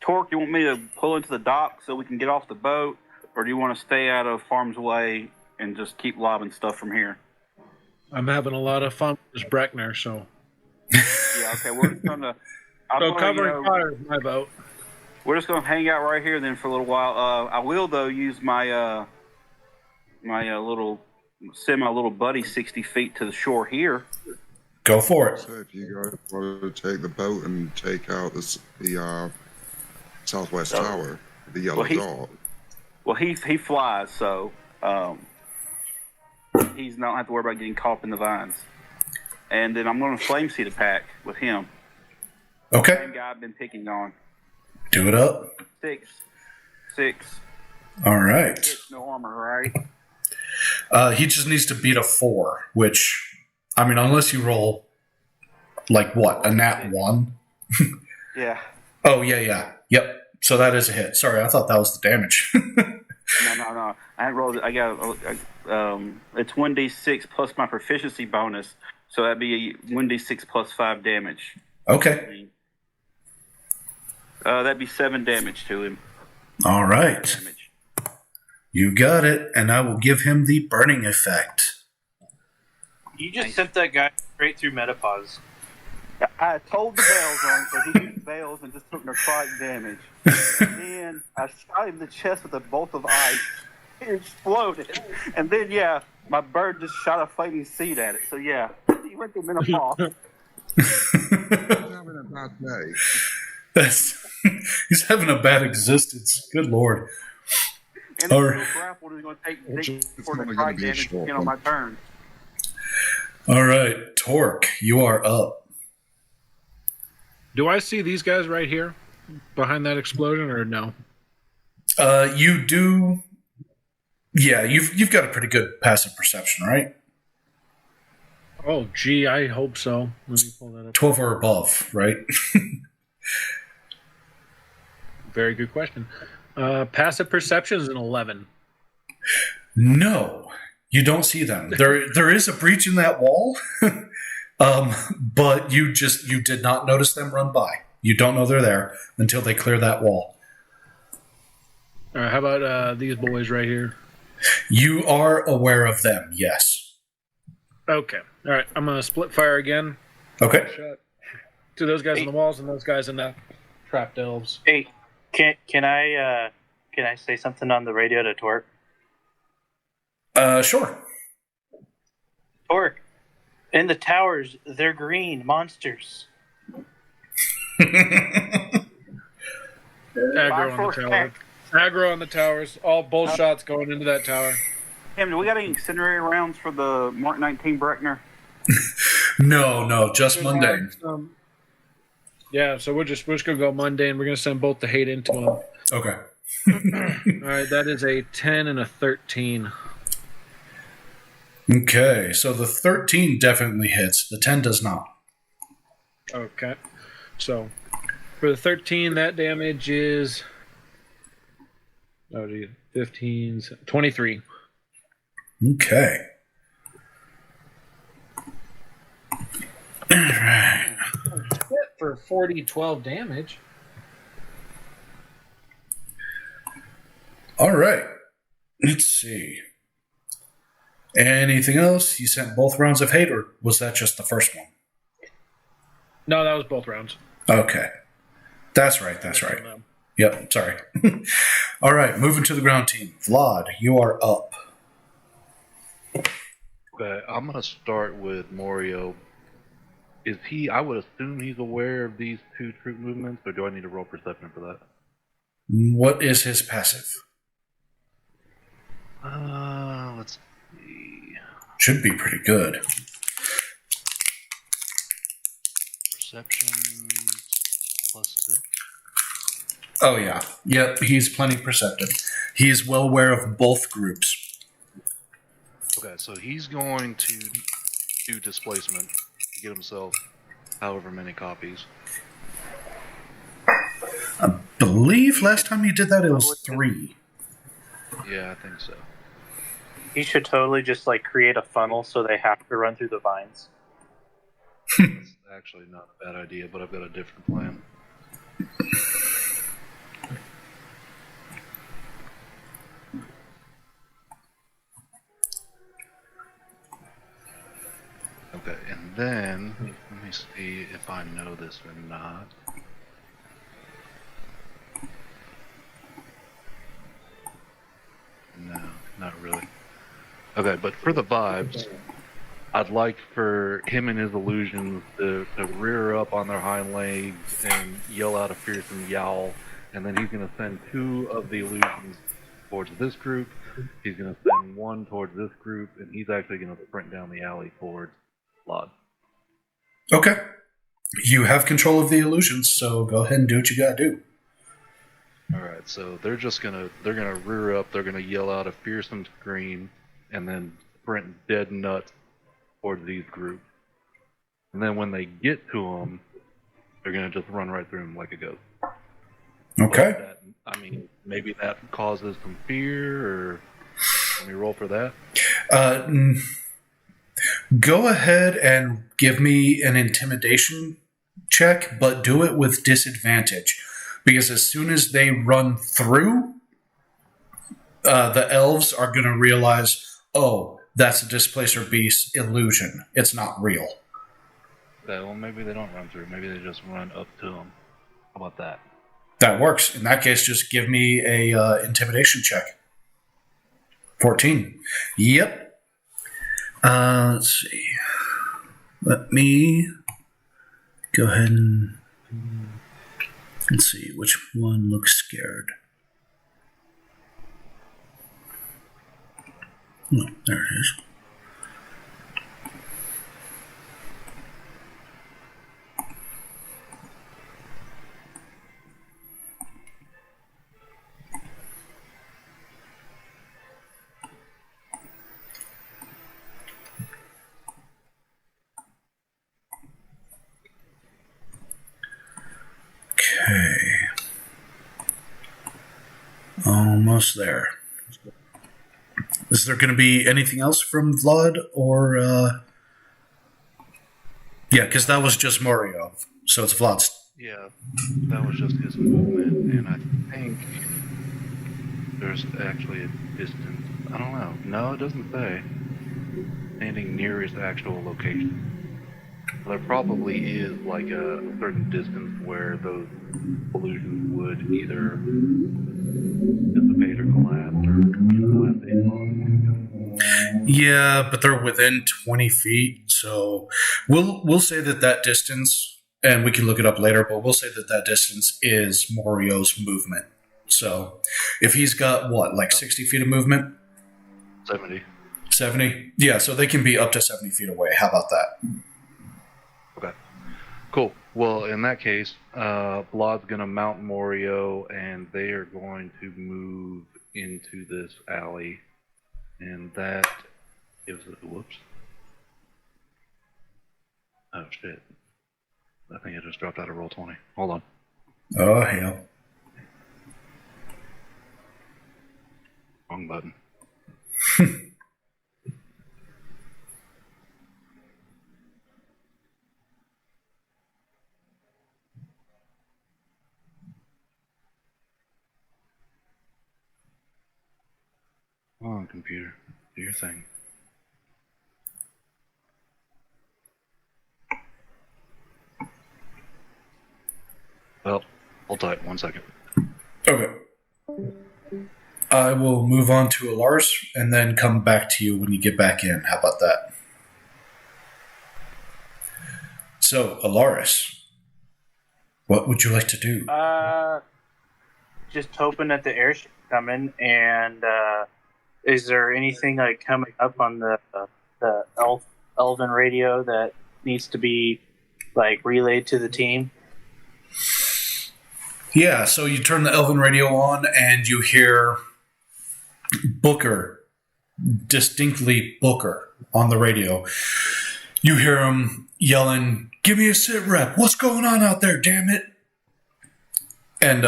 S5: Torque, you want me to pull into the dock so we can get off the boat, or do you want to stay out of harm's way and just keep lobbing stuff from here?
S7: I'm having a lot of fun with this Breckner, so.
S5: Yeah, okay. We're just gonna.
S7: Covering fire is my boat.
S5: We're just gonna hang out right here then for a little while. I will though use my my little send my little buddy 60 feet to the shore here.
S2: Go for it.
S3: So if you guys want to take the boat and take out the southwest tower, the yellow dot.
S5: Well, he flies, so he's not have to worry about getting caught up in the vines. And then I'm going to flame seed a pack with him.
S2: Okay.
S5: Same guy I've been picking on.
S2: Do it up.
S5: 6.
S2: All right.
S5: Hits no armor, right?
S2: He just needs to beat a 4, which, I mean, unless you roll, like what, a nat 1?
S5: Yeah.
S2: Oh, yeah. Yep. So that is a hit. Sorry, I thought that was the damage.
S5: No. I rolled. I got. It's 1d6 plus my proficiency bonus, so that'd be 1d6 plus 5 damage.
S2: Okay.
S5: That'd be 7 damage to him.
S2: All right.
S5: Damage.
S2: You got it, and I will give him the burning effect.
S6: You just sent that guy straight through menopause.
S5: I told the bells on, so he used bells and just took necrotic damage. And I shot him in the chest with a bolt of ice. It exploded. And then, my bird just shot a flaming seed at it. So, he went through menopause.
S3: He's having a bad day.
S2: He's having a bad existence. Good Lord.
S5: And then the grapple is going to take for necrotic damage again on my turn.
S2: All right, Torque, you are up.
S7: Do I see these guys right here behind that explosion, or no?
S2: You do. Yeah, you've got a pretty good passive perception, right?
S7: Oh, gee, I hope so. Let me pull that up.
S2: 12 or above, right?
S7: Very good question. Passive perception is an 11.
S2: No, you don't see them. There is a breach in that wall, but you did not notice them run by. You don't know they're there until they clear that wall.
S7: All right, how about these boys right here?
S2: You are aware of them, yes.
S7: Okay. All right, I'm going to split fire again.
S2: Okay.
S7: Shot to those guys on the walls and those guys in the trapped elves.
S6: Hey, can I say something on the radio to Torque?
S2: Sure.
S6: Torque, in the towers, they're green monsters.
S7: Aggro on the tower. Aggro on the towers. All both shots going into that tower.
S5: Tim, do we got any incendiary rounds for the Mark 19 Breckner?
S2: No, just mundane.
S7: Yeah, so we're just gonna go mundane. We're gonna send both the hate into them.
S2: Okay.
S7: All right, that is a 10 and a 13.
S2: Okay, so the 13 definitely hits. The 10 does not.
S7: Okay, so for the 13, that damage is 15, 23.
S2: Okay. All right.
S7: For 12 damage.
S2: All right. Let's see. Anything else? You sent both rounds of hate, or was that just the first one?
S7: No, that was both rounds.
S2: Okay. That's right. Yep, sorry. All right, moving to the ground team. Vlad, you are up.
S8: Okay, I'm going to start with Morio. I would assume he's aware of these two troop movements, or do I need to roll perception for that?
S2: What is his passive?
S8: Let's see.
S2: Should be pretty good.
S8: Perception +6.
S2: Oh, yeah. Yep, he's plenty perceptive. He is well aware of both groups.
S8: Okay, so he's going to do displacement to get himself however many copies.
S2: I believe last time you did that, it was 3.
S8: Yeah, I think so.
S6: He should totally just create a funnel so they have to run through the vines.
S8: That's actually not a bad idea, but I've got a different plan. Okay, and then let me see if I know this or not. No, not really. Okay, but for the vibes, I'd like for him and his illusions to rear up on their hind legs and yell out a fearsome yowl, and then he's going to send 2 of the illusions towards this group. He's going to send 1 towards this group, and he's actually going to sprint down the alley towards Lod.
S2: Okay. You have control of the illusions, so go ahead and do what you gotta do.
S8: Alright, so they're gonna rear up, they're gonna yell out a fearsome scream, and then sprint dead nuts towards these groups. And then when they get to them, they're gonna just run right through them like a ghost.
S2: Okay.
S8: Maybe that causes some fear, or let me roll for that.
S2: Go ahead and give me an intimidation check, but do it with disadvantage. Because as soon as they run through, the elves are going to realize, oh, that's a Displacer Beast illusion. It's not real.
S8: Okay, well, maybe they don't run through. Maybe they just run up to them. How about that?
S2: That works. In that case, just give me a intimidation check. 14. Yep. Let's see. Let me go ahead and let's see which one looks scared. Oh, there it is. Okay. Almost there. Is there going to be anything else from Vlad or... Yeah, because that was just Mario. So it's Vlad's.
S8: Yeah, that was just his movement, and I think there's actually a distance. I don't know. No, it doesn't say. Standing near his actual location. There probably is like a certain distance where those illusions would either dissipate or collapse or
S2: Yeah, but they're within 20 feet, so we'll say that distance, and we can look it up later, but we'll say that distance is Morio's movement. So if he's got, like 60 feet of movement?
S8: 70.
S2: 70? Yeah, so they can be up to 70 feet away. How about that?
S8: Okay. Cool. Well, in that case, Vlad's going to mount Morio, and they are going to move into this alley. And that gives it... Whoops. Oh, shit. I think I just dropped out of roll 20. Hold on.
S2: Oh, hell.
S8: Wrong button. Come on, computer. Do your thing. Well, hold tight. 1 second.
S2: Okay. I will move on to Alaris and then come back to you when you get back in. How about that? So, Alaris, what would you like to do?
S6: Just hoping that the airship coming, and is there anything like coming up on the elven radio that needs to be like relayed to the team?
S2: Yeah, so you turn the elven radio on and you hear Booker, distinctly Booker, on the radio. You hear him yelling, "Give me a sit rep. What's going on out there, damn it?" And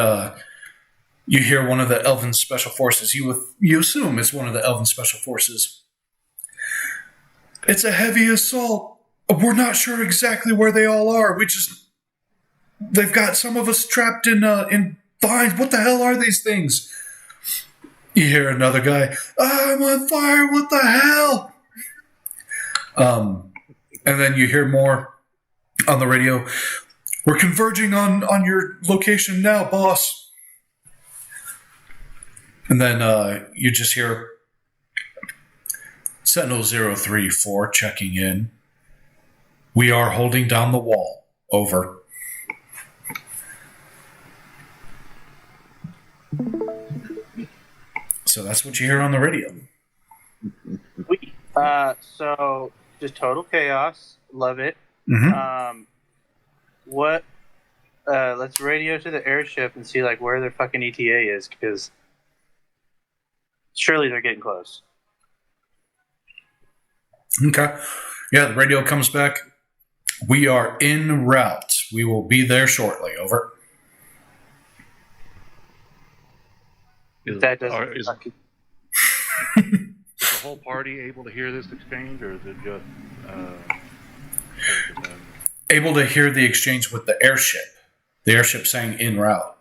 S2: you hear one of the elven special forces. You assume it's one of the elven special forces. "It's a heavy assault. We're not sure exactly where they all are. They've got some of us trapped in vines. What the hell are these things?" You hear another guy, "I'm on fire. What the hell?" And then you hear more on the radio. "We're converging on your location now, boss." And then you just hear, Sentinel 034 checking in. We are holding down the wall. Over. So that's what you hear on the radio.
S6: So just total chaos. Love it.
S2: Mm-hmm.
S6: Let's radio to the airship and see like where their fucking ETA is, because surely they're getting close.
S2: Okay. Yeah, the radio comes back. We are en route. We will be there shortly. Over.
S6: That doesn't.
S8: Is the whole party able to hear this exchange, or is it just
S2: able to hear the exchange with the airship? The airship saying en route,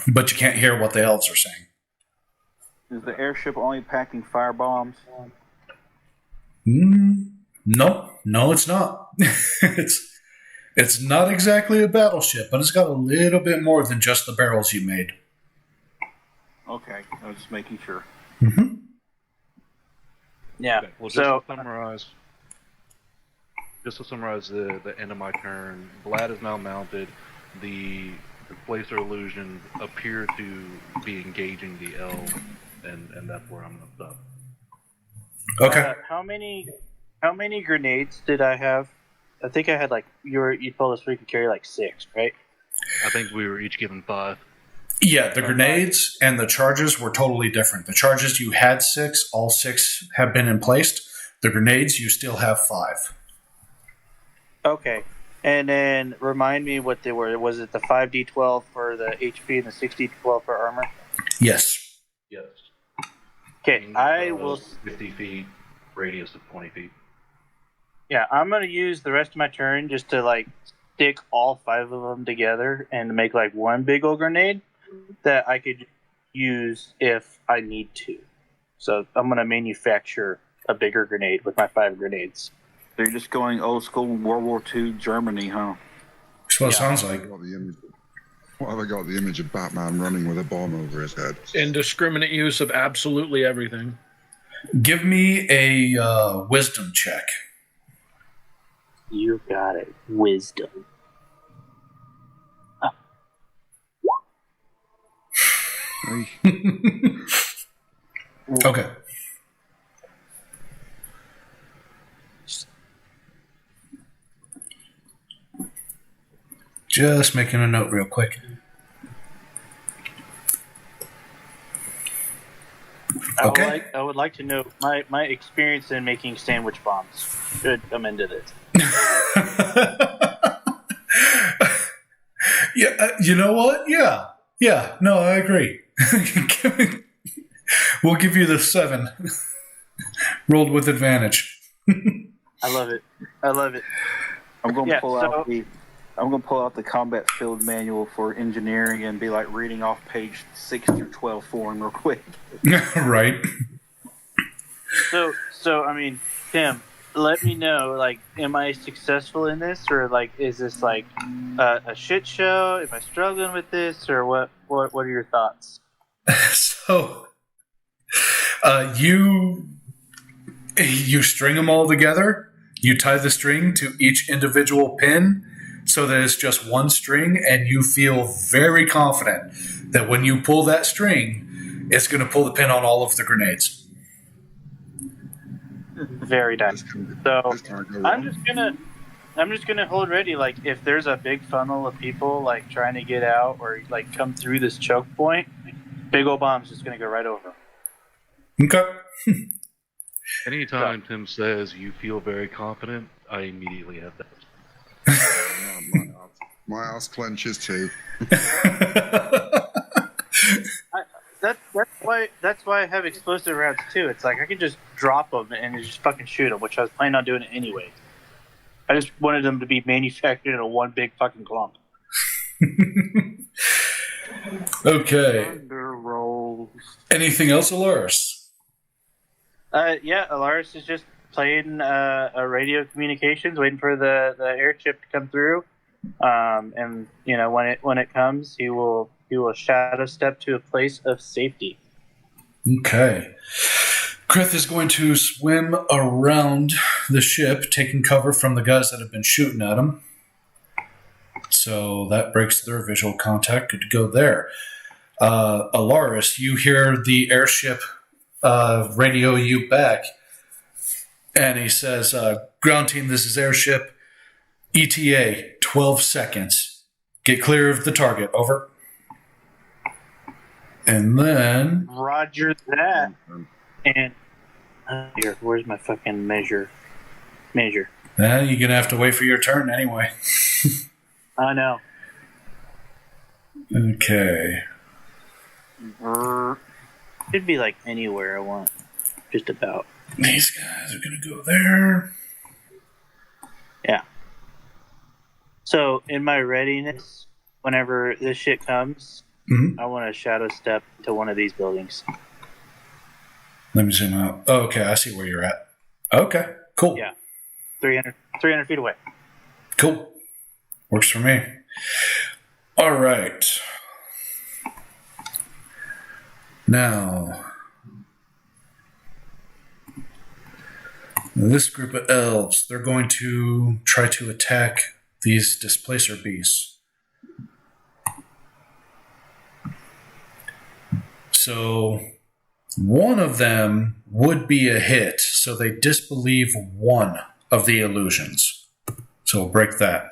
S2: but you can't hear what the elves are saying.
S5: Is the airship only packing firebombs?
S2: No, it's not. it's not exactly a battleship, but it's got a little bit more than just the barrels you made.
S5: Okay, I was just making sure.
S2: Mm-hmm.
S6: Yeah.
S8: Okay, well, just to summarize the end of my turn, Vlad is now mounted. The Placer illusions appear to be engaging the elves, and that's where I'm going to stop.
S2: Okay.
S6: How many grenades did I have? I think I had like you told us we could carry like 6, right?
S8: I think we were each given 5.
S2: Yeah, the grenades and the charges were totally different. The charges you had 6, all 6 have been in place. The grenades you still have 5.
S6: Okay. And then remind me what they were. Was it the 5d12 for the HP and the 6d12 for armor?
S2: Yes.
S8: Yes.
S6: Okay, I will.
S8: 50 feet, radius of 20 feet.
S6: Yeah, I'm going to use the rest of my turn just to like stick all 5 of them together and make like one big old grenade that I could use if I need to. So I'm going to manufacture a bigger grenade with my 5 grenades.
S5: They're just going old school World War II Germany, huh?
S2: That's what it sounds like.
S3: Why have I got the image of Batman running with a bomb over his head?
S7: Indiscriminate use of absolutely everything.
S2: Give me a wisdom check.
S6: You got it. Wisdom.
S2: Okay. Just making a note real quick. Okay.
S6: I would like to know my experience in making sandwich bombs should come into this.
S2: Yeah, you know what? Yeah. No, I agree. We'll give you the 7. Rolled with advantage.
S6: I love it.
S5: I'm going to pull out the combat field manual for engineering and be like reading off page 6 through 12 for him real quick.
S2: Right.
S6: So I mean, Tim, let me know. Like, am I successful in this, or like, is this like a shit show? Am I struggling with this, or what? What are your thoughts?
S2: So, you string them all together. You tie the string to each individual pin so that it's just one string, and you feel very confident that when you pull that string, it's going to pull the pin on all of the grenades.
S6: Very nice. So I'm just gonna hold ready. Like, if there's a big funnel of people like trying to get out or like come through this choke point, big old bomb's just gonna go right over.
S2: Okay.
S8: Anytime Tim says you feel very confident, I immediately have that.
S3: My ass clenches too.
S6: That's why I have explosive rounds too. It's like I can just drop them and just fucking shoot them, which I was planning on doing it anyway. I just wanted them to be manufactured in a one big fucking clump.
S2: Okay.
S5: Under rolls.
S2: Anything else, Alaris?
S6: Yeah, Alaris is just playing a radio communications, waiting for the airship to come through. And you know, when it comes, he will shadow step to a place of safety.
S2: Okay. Krith is going to swim around the ship, taking cover from the guys that have been shooting at him. So that breaks their visual contact. Good to go there. Alaris, you hear the airship radio you back. And he says, ground team, this is airship. ETA, 12 seconds. Get clear of the target. Over. And then...
S6: Roger that. And here, where's my fucking measure? You're
S2: you're going to have to wait for your turn anyway.
S6: I know.
S2: Okay.
S6: Should be like anywhere I want. Just about.
S2: These guys are going to go there.
S6: Yeah. So, in my readiness, whenever this shit comes, I want to shadow step to one of these buildings.
S2: Let me zoom out. Oh, okay, I see where you're at. Okay, cool.
S6: Yeah. 300 feet away.
S2: Cool. Works for me. All right. Now, this group of elves, they're going to try to attack these displacer beasts. So one of them would be a hit, so they disbelieve one of the illusions. So we'll break that.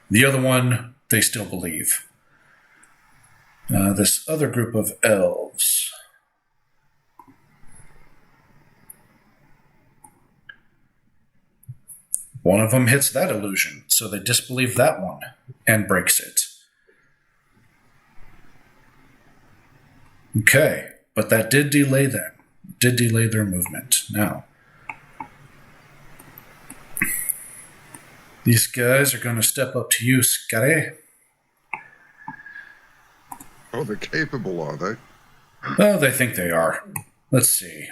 S2: The other one, they still believe. This other group of elves. One of them hits that illusion, so they disbelieve that one and breaks it. Okay, but that did delay them. Did delay their movement. Now, these guys are going to step up to you, Scotty.
S3: Oh, they're capable, are they?
S2: Oh, they think they are. Let's see.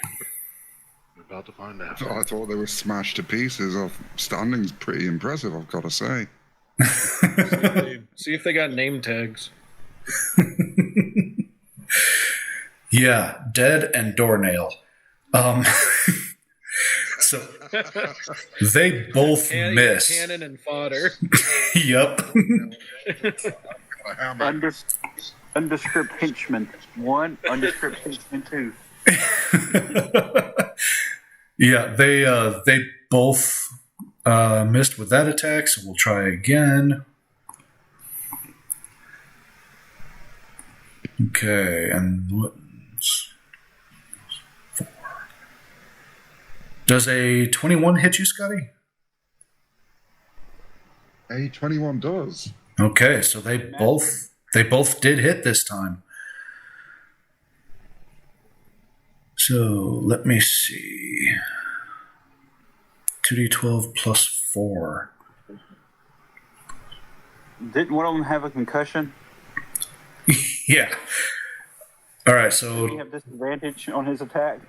S8: We're about to find out.
S3: I thought they were smashed to pieces. Standing's pretty impressive, I've got to say.
S7: See if they got name tags.
S2: Yeah, dead and doornail. So they both miss.
S7: Cannon and fodder.
S2: Yep.
S5: Undescript henchman 1, undescript henchman 2.
S2: Yeah, they both missed with that attack, so we'll try again. Okay, and what's 4? Does a 21 hit you, Scotty?
S3: A 21 does.
S2: Okay, so they both did hit this time. So let me see. 2d12 plus 4.
S5: Didn't one of them have a concussion?
S2: Yeah. All right,
S5: Did he
S2: so
S5: have disadvantage on his attack?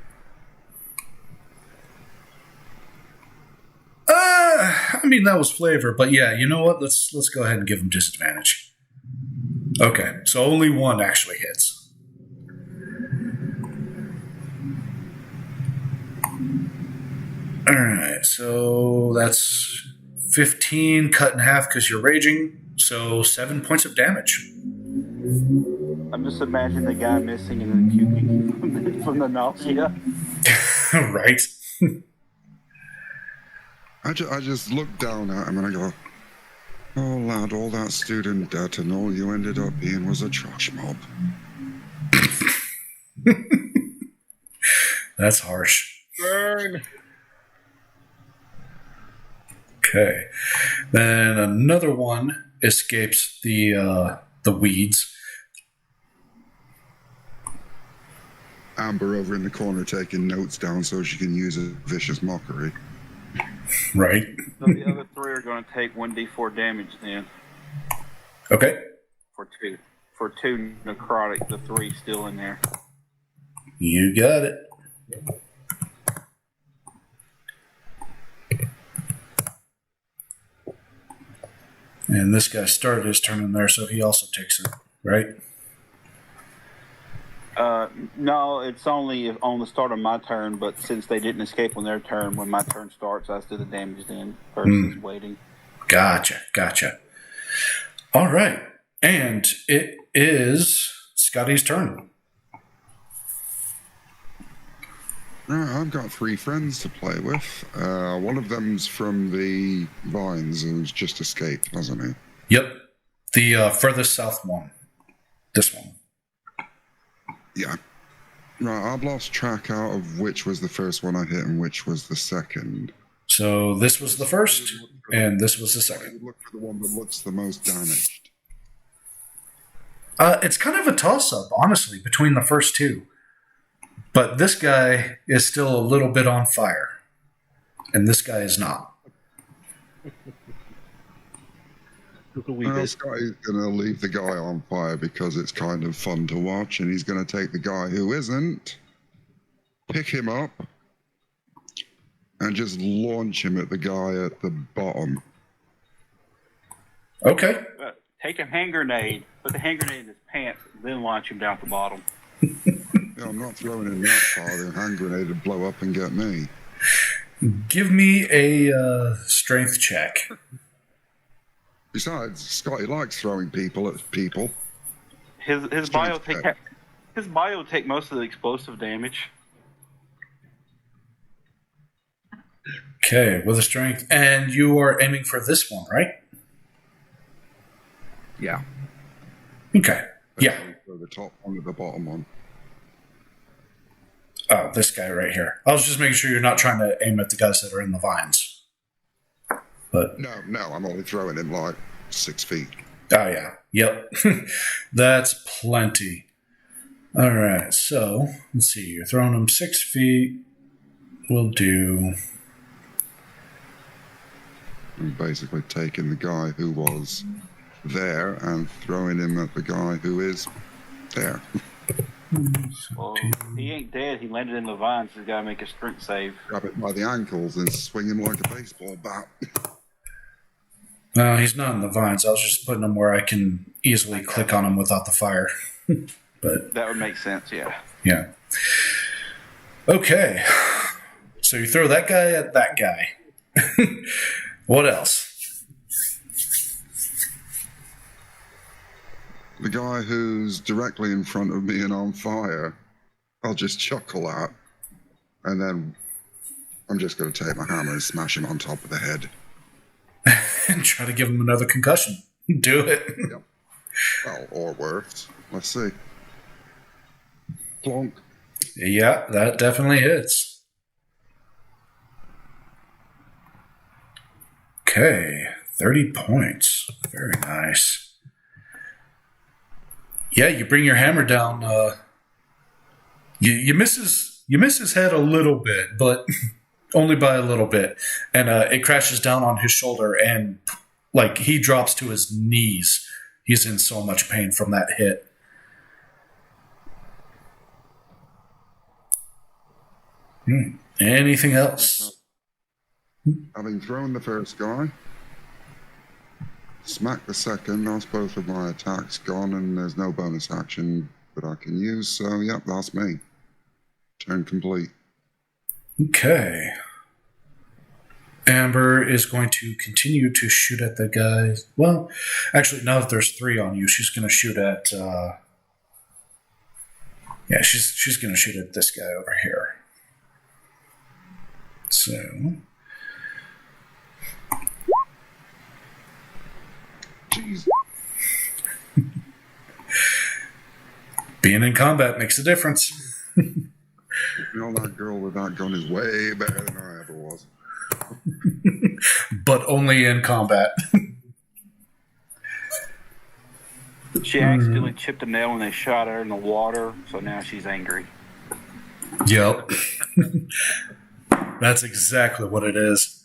S2: I mean that was flavor, but yeah, you know what? Let's go ahead and give him disadvantage. Okay, so only one actually hits. All right, so that's 15 cut in half because you're raging, so 7 points of damage.
S5: I'm just imagining the guy missing and then puking from the nausea.
S2: Right.
S3: I just look down at him and I go, oh lad, all that student debt and all you ended up being was a trash mob.
S2: That's harsh.
S7: Burn.
S2: Okay. Then another one escapes the weeds.
S3: Amber over in the corner taking notes down so she can use a vicious mockery.
S2: Right.
S5: So the other 3 are going to take 1d4 damage then.
S2: Okay.
S5: For 2. For 2 necrotic, the 3 still in there.
S2: You got it. And this guy started his turn in there, so he also takes it, right?
S5: No, it's only on the start of my turn, but since they didn't escape on their turn, when my turn starts, I do the damage then versus waiting.
S2: Gotcha. All right. And it is Scotty's turn.
S3: I've got 3 friends to play with. One of them's from the Vines, who's just escaped, hasn't he?
S2: Yep. The furthest south one. This one.
S3: Yeah. Right, I've lost track out of which was the first one I hit and which was the second.
S2: So this was the first, and this was the second.
S3: Look for the one that looks the most damaged.
S2: It's kind of a toss-up, honestly, between the first two. But this guy is still a little bit on fire, and this guy is not.
S3: Well, Scotty's going to leave the guy on fire because it's kind of fun to watch, and he's going to take the guy who isn't, pick him up, and just launch him at the guy at the bottom.
S2: Okay.
S5: Take a hand grenade, put the hand grenade in his pants, then launch him down at the bottom.
S3: Yeah, I'm not throwing him that far. The hand grenade would blow up and get me.
S2: Give me a strength check.
S3: Besides, Scotty likes throwing people at people.
S5: His bio take most of the explosive damage.
S2: Okay, with a strength. And you are aiming for this one, right?
S3: Yeah.
S2: Okay. Yeah.
S3: So the top one or the bottom one.
S2: Oh, this guy right here. I was just making sure you're not trying to aim at the guys that are in the vines. But
S3: No, I'm only throwing him like 6 feet.
S2: oh yeah. Yep. That's plenty. All right. So let's see. You're throwing him 6 feet. We'll do.
S3: I'm basically taking the guy who was there and throwing him at the guy who is there.
S5: Well, he ain't dead. He landed in the vines. He's got to make a strength save.
S3: Grab it by the ankles and swing him like a baseball bat.
S2: No, he's not in the vines. I was just putting him where I can easily click on him without the fire. But
S5: That would make sense, yeah.
S2: yeah. Okay. So you throw that guy at that guy. What else?
S3: The guy who's directly in front of me and on fire, I'll just chuckle at. And then I'm just going to take my hammer and smash him on top of the head.
S2: And try to give him another concussion. Do it.
S3: Yep. Well, or worse. Let's see. Plonk.
S2: Yeah, that definitely hits. Okay, 30 points. Very nice. Yeah, you bring your hammer down. You miss his head a little bit, but only by a little bit, and it crashes down on his shoulder, and like he drops to his knees. He's in so much pain from that hit. Anything else?
S3: Having thrown the first guy, smack the second, that's both of my attacks gone, and there's no bonus action that I can use, so yep, that's me. Turn complete.
S2: Okay. Amber is going to continue to shoot at the guys. Well, actually, now that there's 3 on you, she's going to shoot at... yeah, she's going to shoot at this guy over here. So...
S3: Jeez.
S2: Being in combat makes a difference.
S3: You know, that girl with that gun is way better than I ever was.
S2: But only in combat.
S5: She accidentally chipped a nail when they shot her in the water, so now she's angry.
S2: Yep. That's exactly what it is.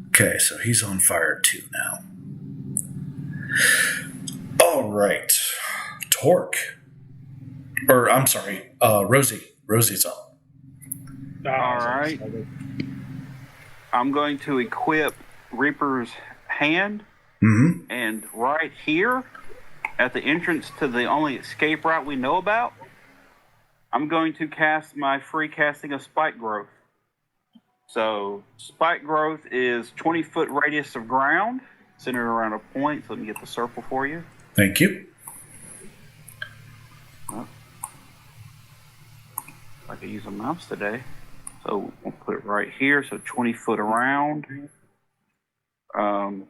S2: Okay, so he's on fire too now. All right. Torque. Or, I'm sorry, Rosie. Rosie's up.
S7: Oh,
S5: All right. I'm going to equip Reaper's hand,
S2: Mm-hmm.
S5: and right here, at the entrance to the only escape route we know about, I'm going to cast my free casting of Spike Growth. So Spike Growth is 20-foot radius of ground, centered around a point. So let me get the circle for you.
S2: Thank you.
S5: I could use a mouse today. So we'll put it right here. So 20 foot around. 20-foot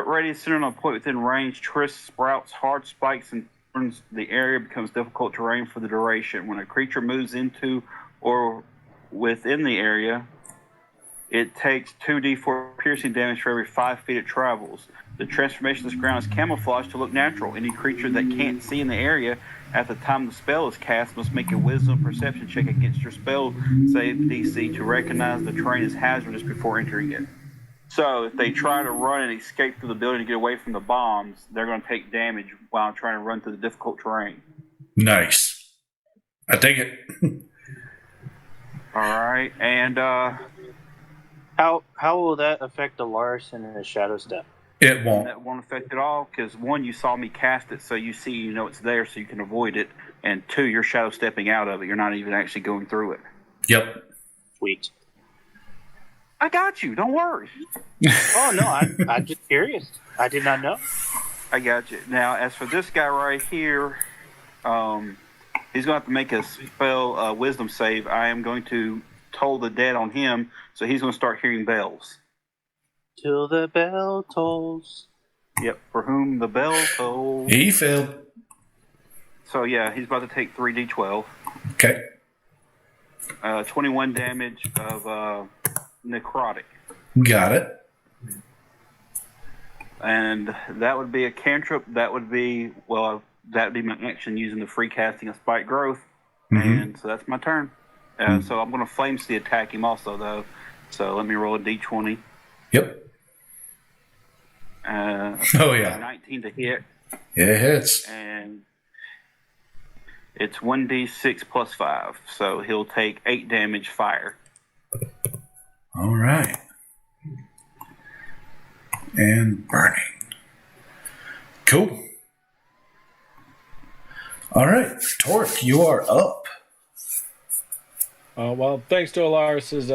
S5: radius centered on a point within range. Twists, sprouts, hard spikes, and turns the area becomes difficult terrain for the duration. When a creature moves into or within the area, it takes 2d4 piercing damage for every 5 feet it travels. The transformation of this ground is camouflaged to look natural. Any creature that can't see in the area at the time the spell is cast must make a wisdom perception check against your spell save DC to recognize the terrain as hazardous before entering it. So if they try to run and escape through the building to get away from the bombs, they're going to take damage while trying to run through the difficult terrain.
S2: Nice. I take it.
S5: All right, and
S6: How will that affect the Larson and the Shadow Step?
S2: It won't.
S5: that won't affect it all because one, you saw me cast it, so you see, you know it's there, so you can avoid it, and two, you're shadow stepping out of it. You're not even actually going through it.
S2: Yep.
S6: Sweet.
S5: I got you. Don't worry.
S6: Oh no, I'm just curious. I did not know.
S5: I got you. Now, as for this guy right here, he's going to have to make a spell wisdom save. I am going to toll the dead on him, so he's going to start hearing bells.
S6: Till the bell tolls.
S5: Yep, for whom the bell tolls.
S2: He failed.
S5: So yeah, he's about to take 3d12.
S2: Okay.
S5: 21 damage of necrotic.
S2: Got it.
S5: And that would be a cantrip. That would be, well, that would be my action using the free casting of Spike Growth. And so that's my turn. So I'm going to Flame Sea attack him also, though. So let me roll a d20.
S2: Yep. Oh, yeah.
S5: 19 to hit.
S2: Yeah, it hits.
S5: And it's 1d6 plus 5. So he'll take 8 damage fire.
S2: All right. And burning. Cool. All right. Torque, you are up.
S7: Well, thanks to Alaris's,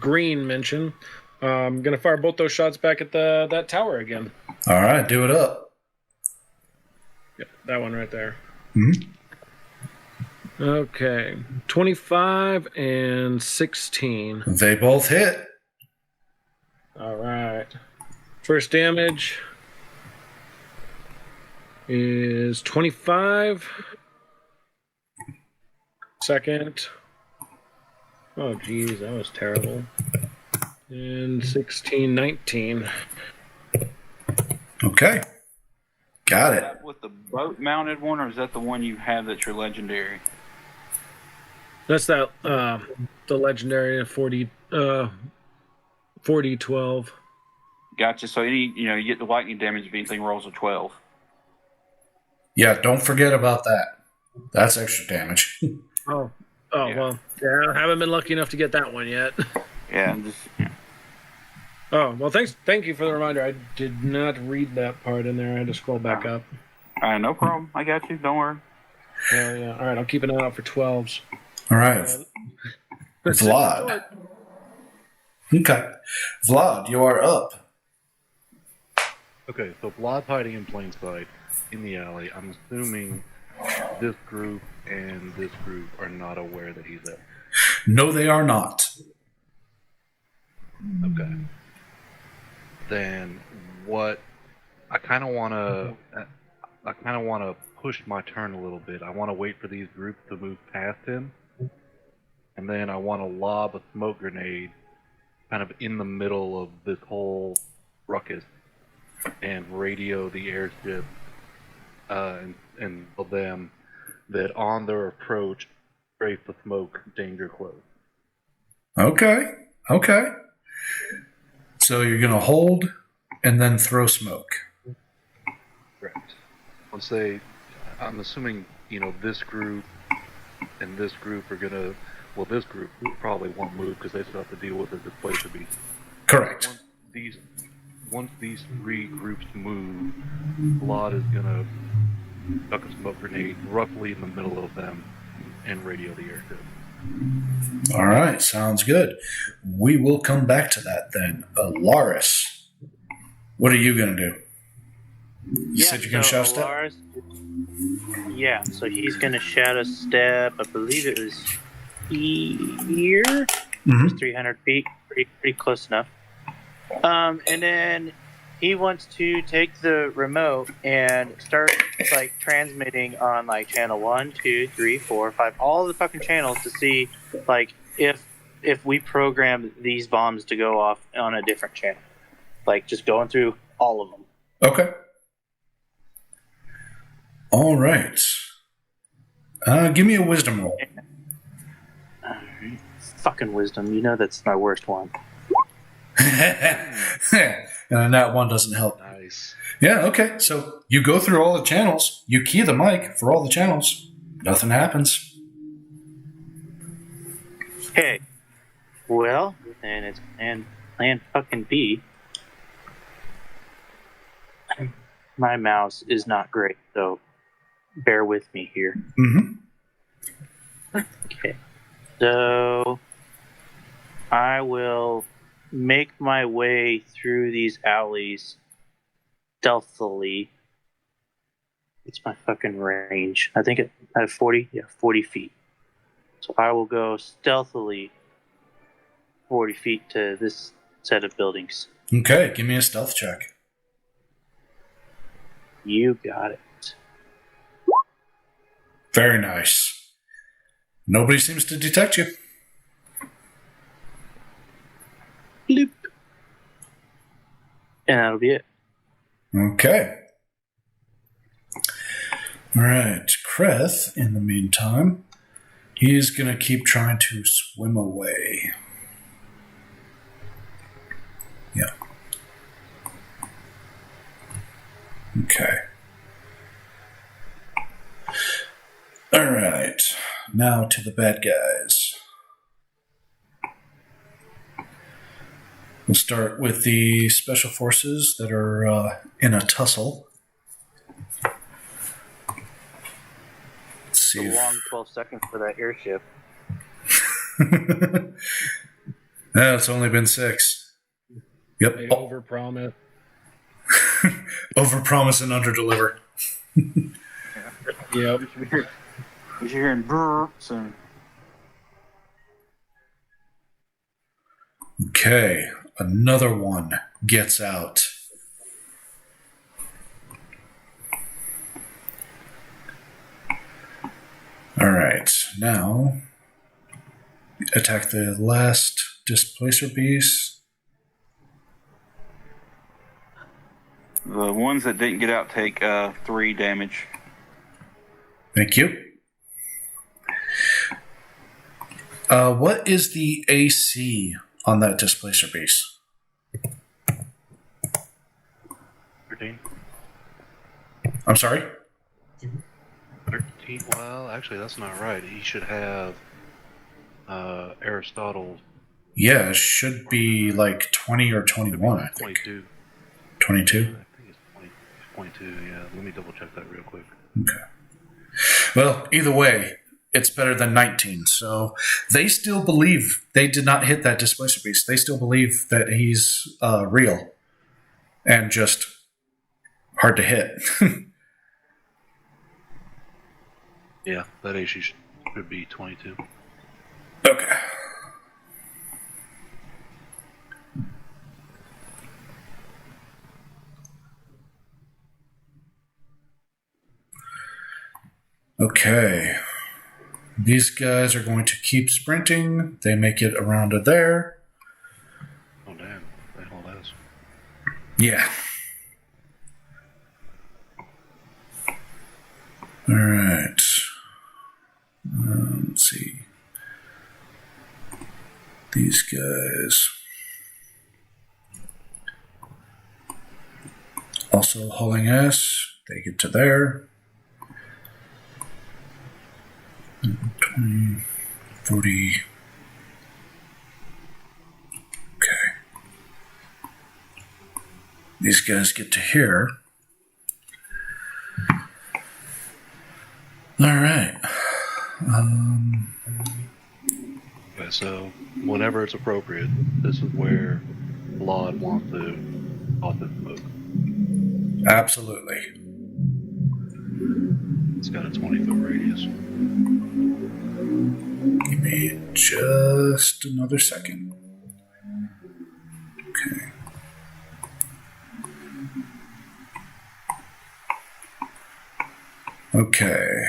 S7: green mention, I'm going to fire both those shots back at that tower again.
S2: All right. Do it up.
S7: Yep, that one right there.
S2: Mm-hmm.
S7: Okay. 25 and 16.
S2: They both hit.
S7: All right. First damage is 25. Second. Oh, geez, that was terrible. And 16, 19.
S2: Okay. Got
S5: Is
S2: it.
S5: that with the boat mounted one, or is that the one you have that's your legendary?
S7: That's that, the legendary 40, 12.
S5: Gotcha. So you get the lightning damage if anything rolls a 12.
S2: Yeah, don't forget about that. That's extra damage.
S7: Oh,
S5: Yeah.
S7: well, yeah, I haven't been lucky enough to get that one yet.
S5: Yeah,
S7: Oh, well, thank you for the reminder. I did not read that part in there. I had to scroll back up.
S5: no problem. I got you. Don't worry.
S7: Yeah. All right, I'll keep an eye out for 12s.
S2: All right. Vlad. Okay. Vlad, you are up.
S8: Okay, so Vlad's hiding in plain sight in the alley. I'm assuming this group and this group are not aware that he's there.
S2: No, they are not.
S8: Okay. Then what? I kind of want to push my turn a little bit. I want to wait for these groups to move past him, and then I want to lob a smoke grenade, kind of in the middle of this whole ruckus, and radio the airship, and tell them that on their approach, strafe the smoke, danger close.
S2: Okay. So you're going to hold and then throw smoke.
S8: Correct. Once I'm assuming, this group and this group are gonna, this group probably won't move because they still have to deal with the displacer beast.
S2: Correct.
S8: once these three groups move, Vlad is gonna chuck a smoke grenade roughly in the middle of them and radio the airship.
S2: All right, sounds good. We will come back to that then. Alaris, what are you going to do? You said you're going to shadow step?
S6: Yeah, so he's going to shadow step, I believe it was here. It was 300 feet, pretty close enough. And then he wants to take the remote and start like transmitting on like channel 1, 2, 3, 4, 5, all the fucking channels to see like if we program these bombs to go off on a different channel. Like just going through all of them.
S2: Okay. All right. Give me a wisdom roll.
S6: Fucking wisdom. You know that's my worst one.
S2: And that one doesn't help.
S8: Nice.
S2: Yeah, okay. So you go through all the channels. You key the mic for all the channels. Nothing happens.
S6: Okay. Well, then it's plan fucking B. My mouse is not great, so bear with me here.
S2: Mm-hmm.
S6: Okay. So I will make my way through these alleys stealthily. What's my fucking range? I think I have 40? Yeah, 40 feet. So I will go stealthily 40 feet to this set of buildings.
S2: Okay, give me a stealth check.
S6: You got it.
S2: Very nice. Nobody seems to detect you.
S6: Bloop. And that'll be it.
S2: Okay. All right. Kreth, in the meantime, he's going to keep trying to swim away. Yeah. Okay. All right. Now to the bad guys. We'll start with the special forces that are in a tussle. Let's see.
S6: A long 12 seconds for that airship.
S2: No, it's only been 6. Yep.
S7: They overpromise.
S2: Overpromise and underdeliver.
S7: Yep.
S5: You're hearing burps and.
S2: Okay, another one gets out. All right, now attack the last displacer beast.
S5: The ones that didn't get out take 3 damage.
S2: Thank you. What is the AC on that displacer beast?
S8: 13.
S2: I'm sorry?
S8: 13. Well, actually, that's not right. He should have Aristotle.
S2: Yeah, it should be like 20 or 21, I think.
S8: 22.
S2: 22?
S8: I think it's 22, yeah. Let me double check that real quick.
S2: Okay. Well, either way, it's better than 19. So they still believe they did not hit that displacer beast. They still believe that he's real and just hard to hit.
S8: Yeah, that AC should be 22.
S2: Okay. Okay. These guys are going to keep sprinting. They make it around to there.
S8: Oh, damn. They hold us.
S2: Yeah. All right. Let's see. These guys. Also hauling ass. They get to there. 20, 40. Okay. these guys get to here. All right.
S8: Okay, so whenever it's appropriate, this is where Vlad wants to off the smoke.
S2: Absolutely.
S8: It's got a 20-foot radius.
S2: Give me just another second. Okay. Okay.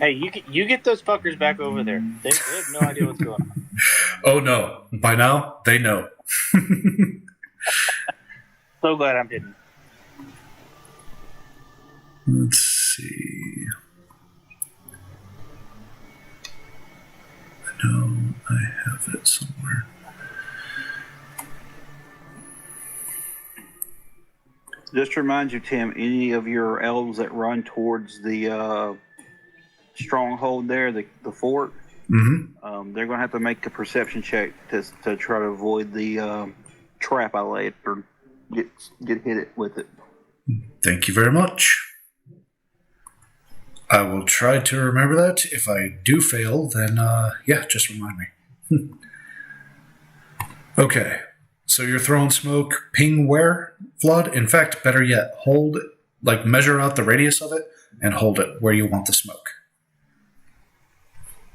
S6: Hey, you get those fuckers back over there. They have no idea what's going on.
S2: Oh no. By now, they know.
S6: So glad I'm hidden.
S2: Let's see. I know I have it somewhere.
S5: Just to remind you, Tim, any of your elves that run towards the stronghold there, the fort,
S2: Mm-hmm.
S5: they're going to have to make a perception check to try to avoid the trap I laid or get hit it with it.
S2: Thank you very much. I will try to remember that. If I do fail, then yeah, just remind me. Okay. So you're throwing smoke. Ping where, Vlad? In fact, better yet, hold, like measure out the radius of it and hold it where you want the smoke.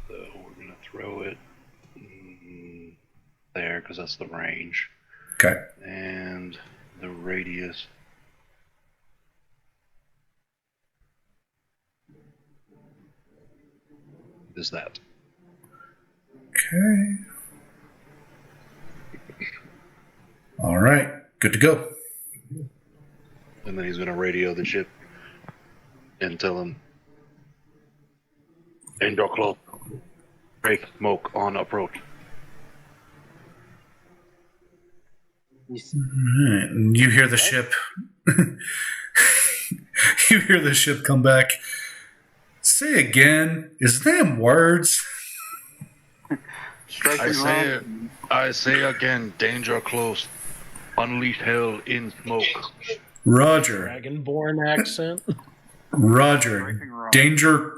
S8: So we're going to throw it there because that's the range.
S2: Okay.
S8: And the radius. Is that.
S2: Okay. All right. Good to go.
S8: And then he's going to radio the ship and tell him, Angel close. Break smoke on approach.
S2: All right. And you hear the ship. You hear the ship come back. Say again. Is them words?
S8: I say again, danger close. Unleash hell in smoke.
S2: Roger.
S7: Dragonborn accent.
S2: Roger. Danger.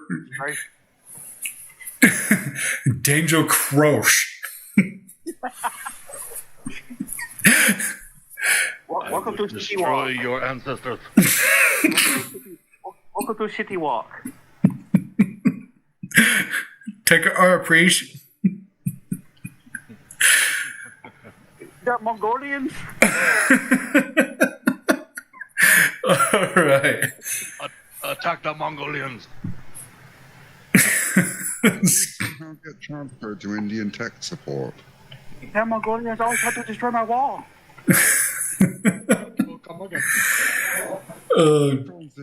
S2: Danger Croche.
S5: Welcome to City
S8: Destroy
S5: Walk.
S8: your ancestors.
S5: Welcome to City Walk.
S2: Take our appreciation.
S5: Got Mongolians?
S2: All right.
S8: Attack the Mongolians.
S3: Somehow get transferred to Indian tech support.
S5: Yeah, Mongolians always have to destroy my wall.
S3: They're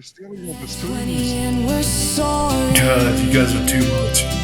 S3: stealing all the
S1: 20
S3: students.
S1: and we're sorry.
S2: God, you guys are too much.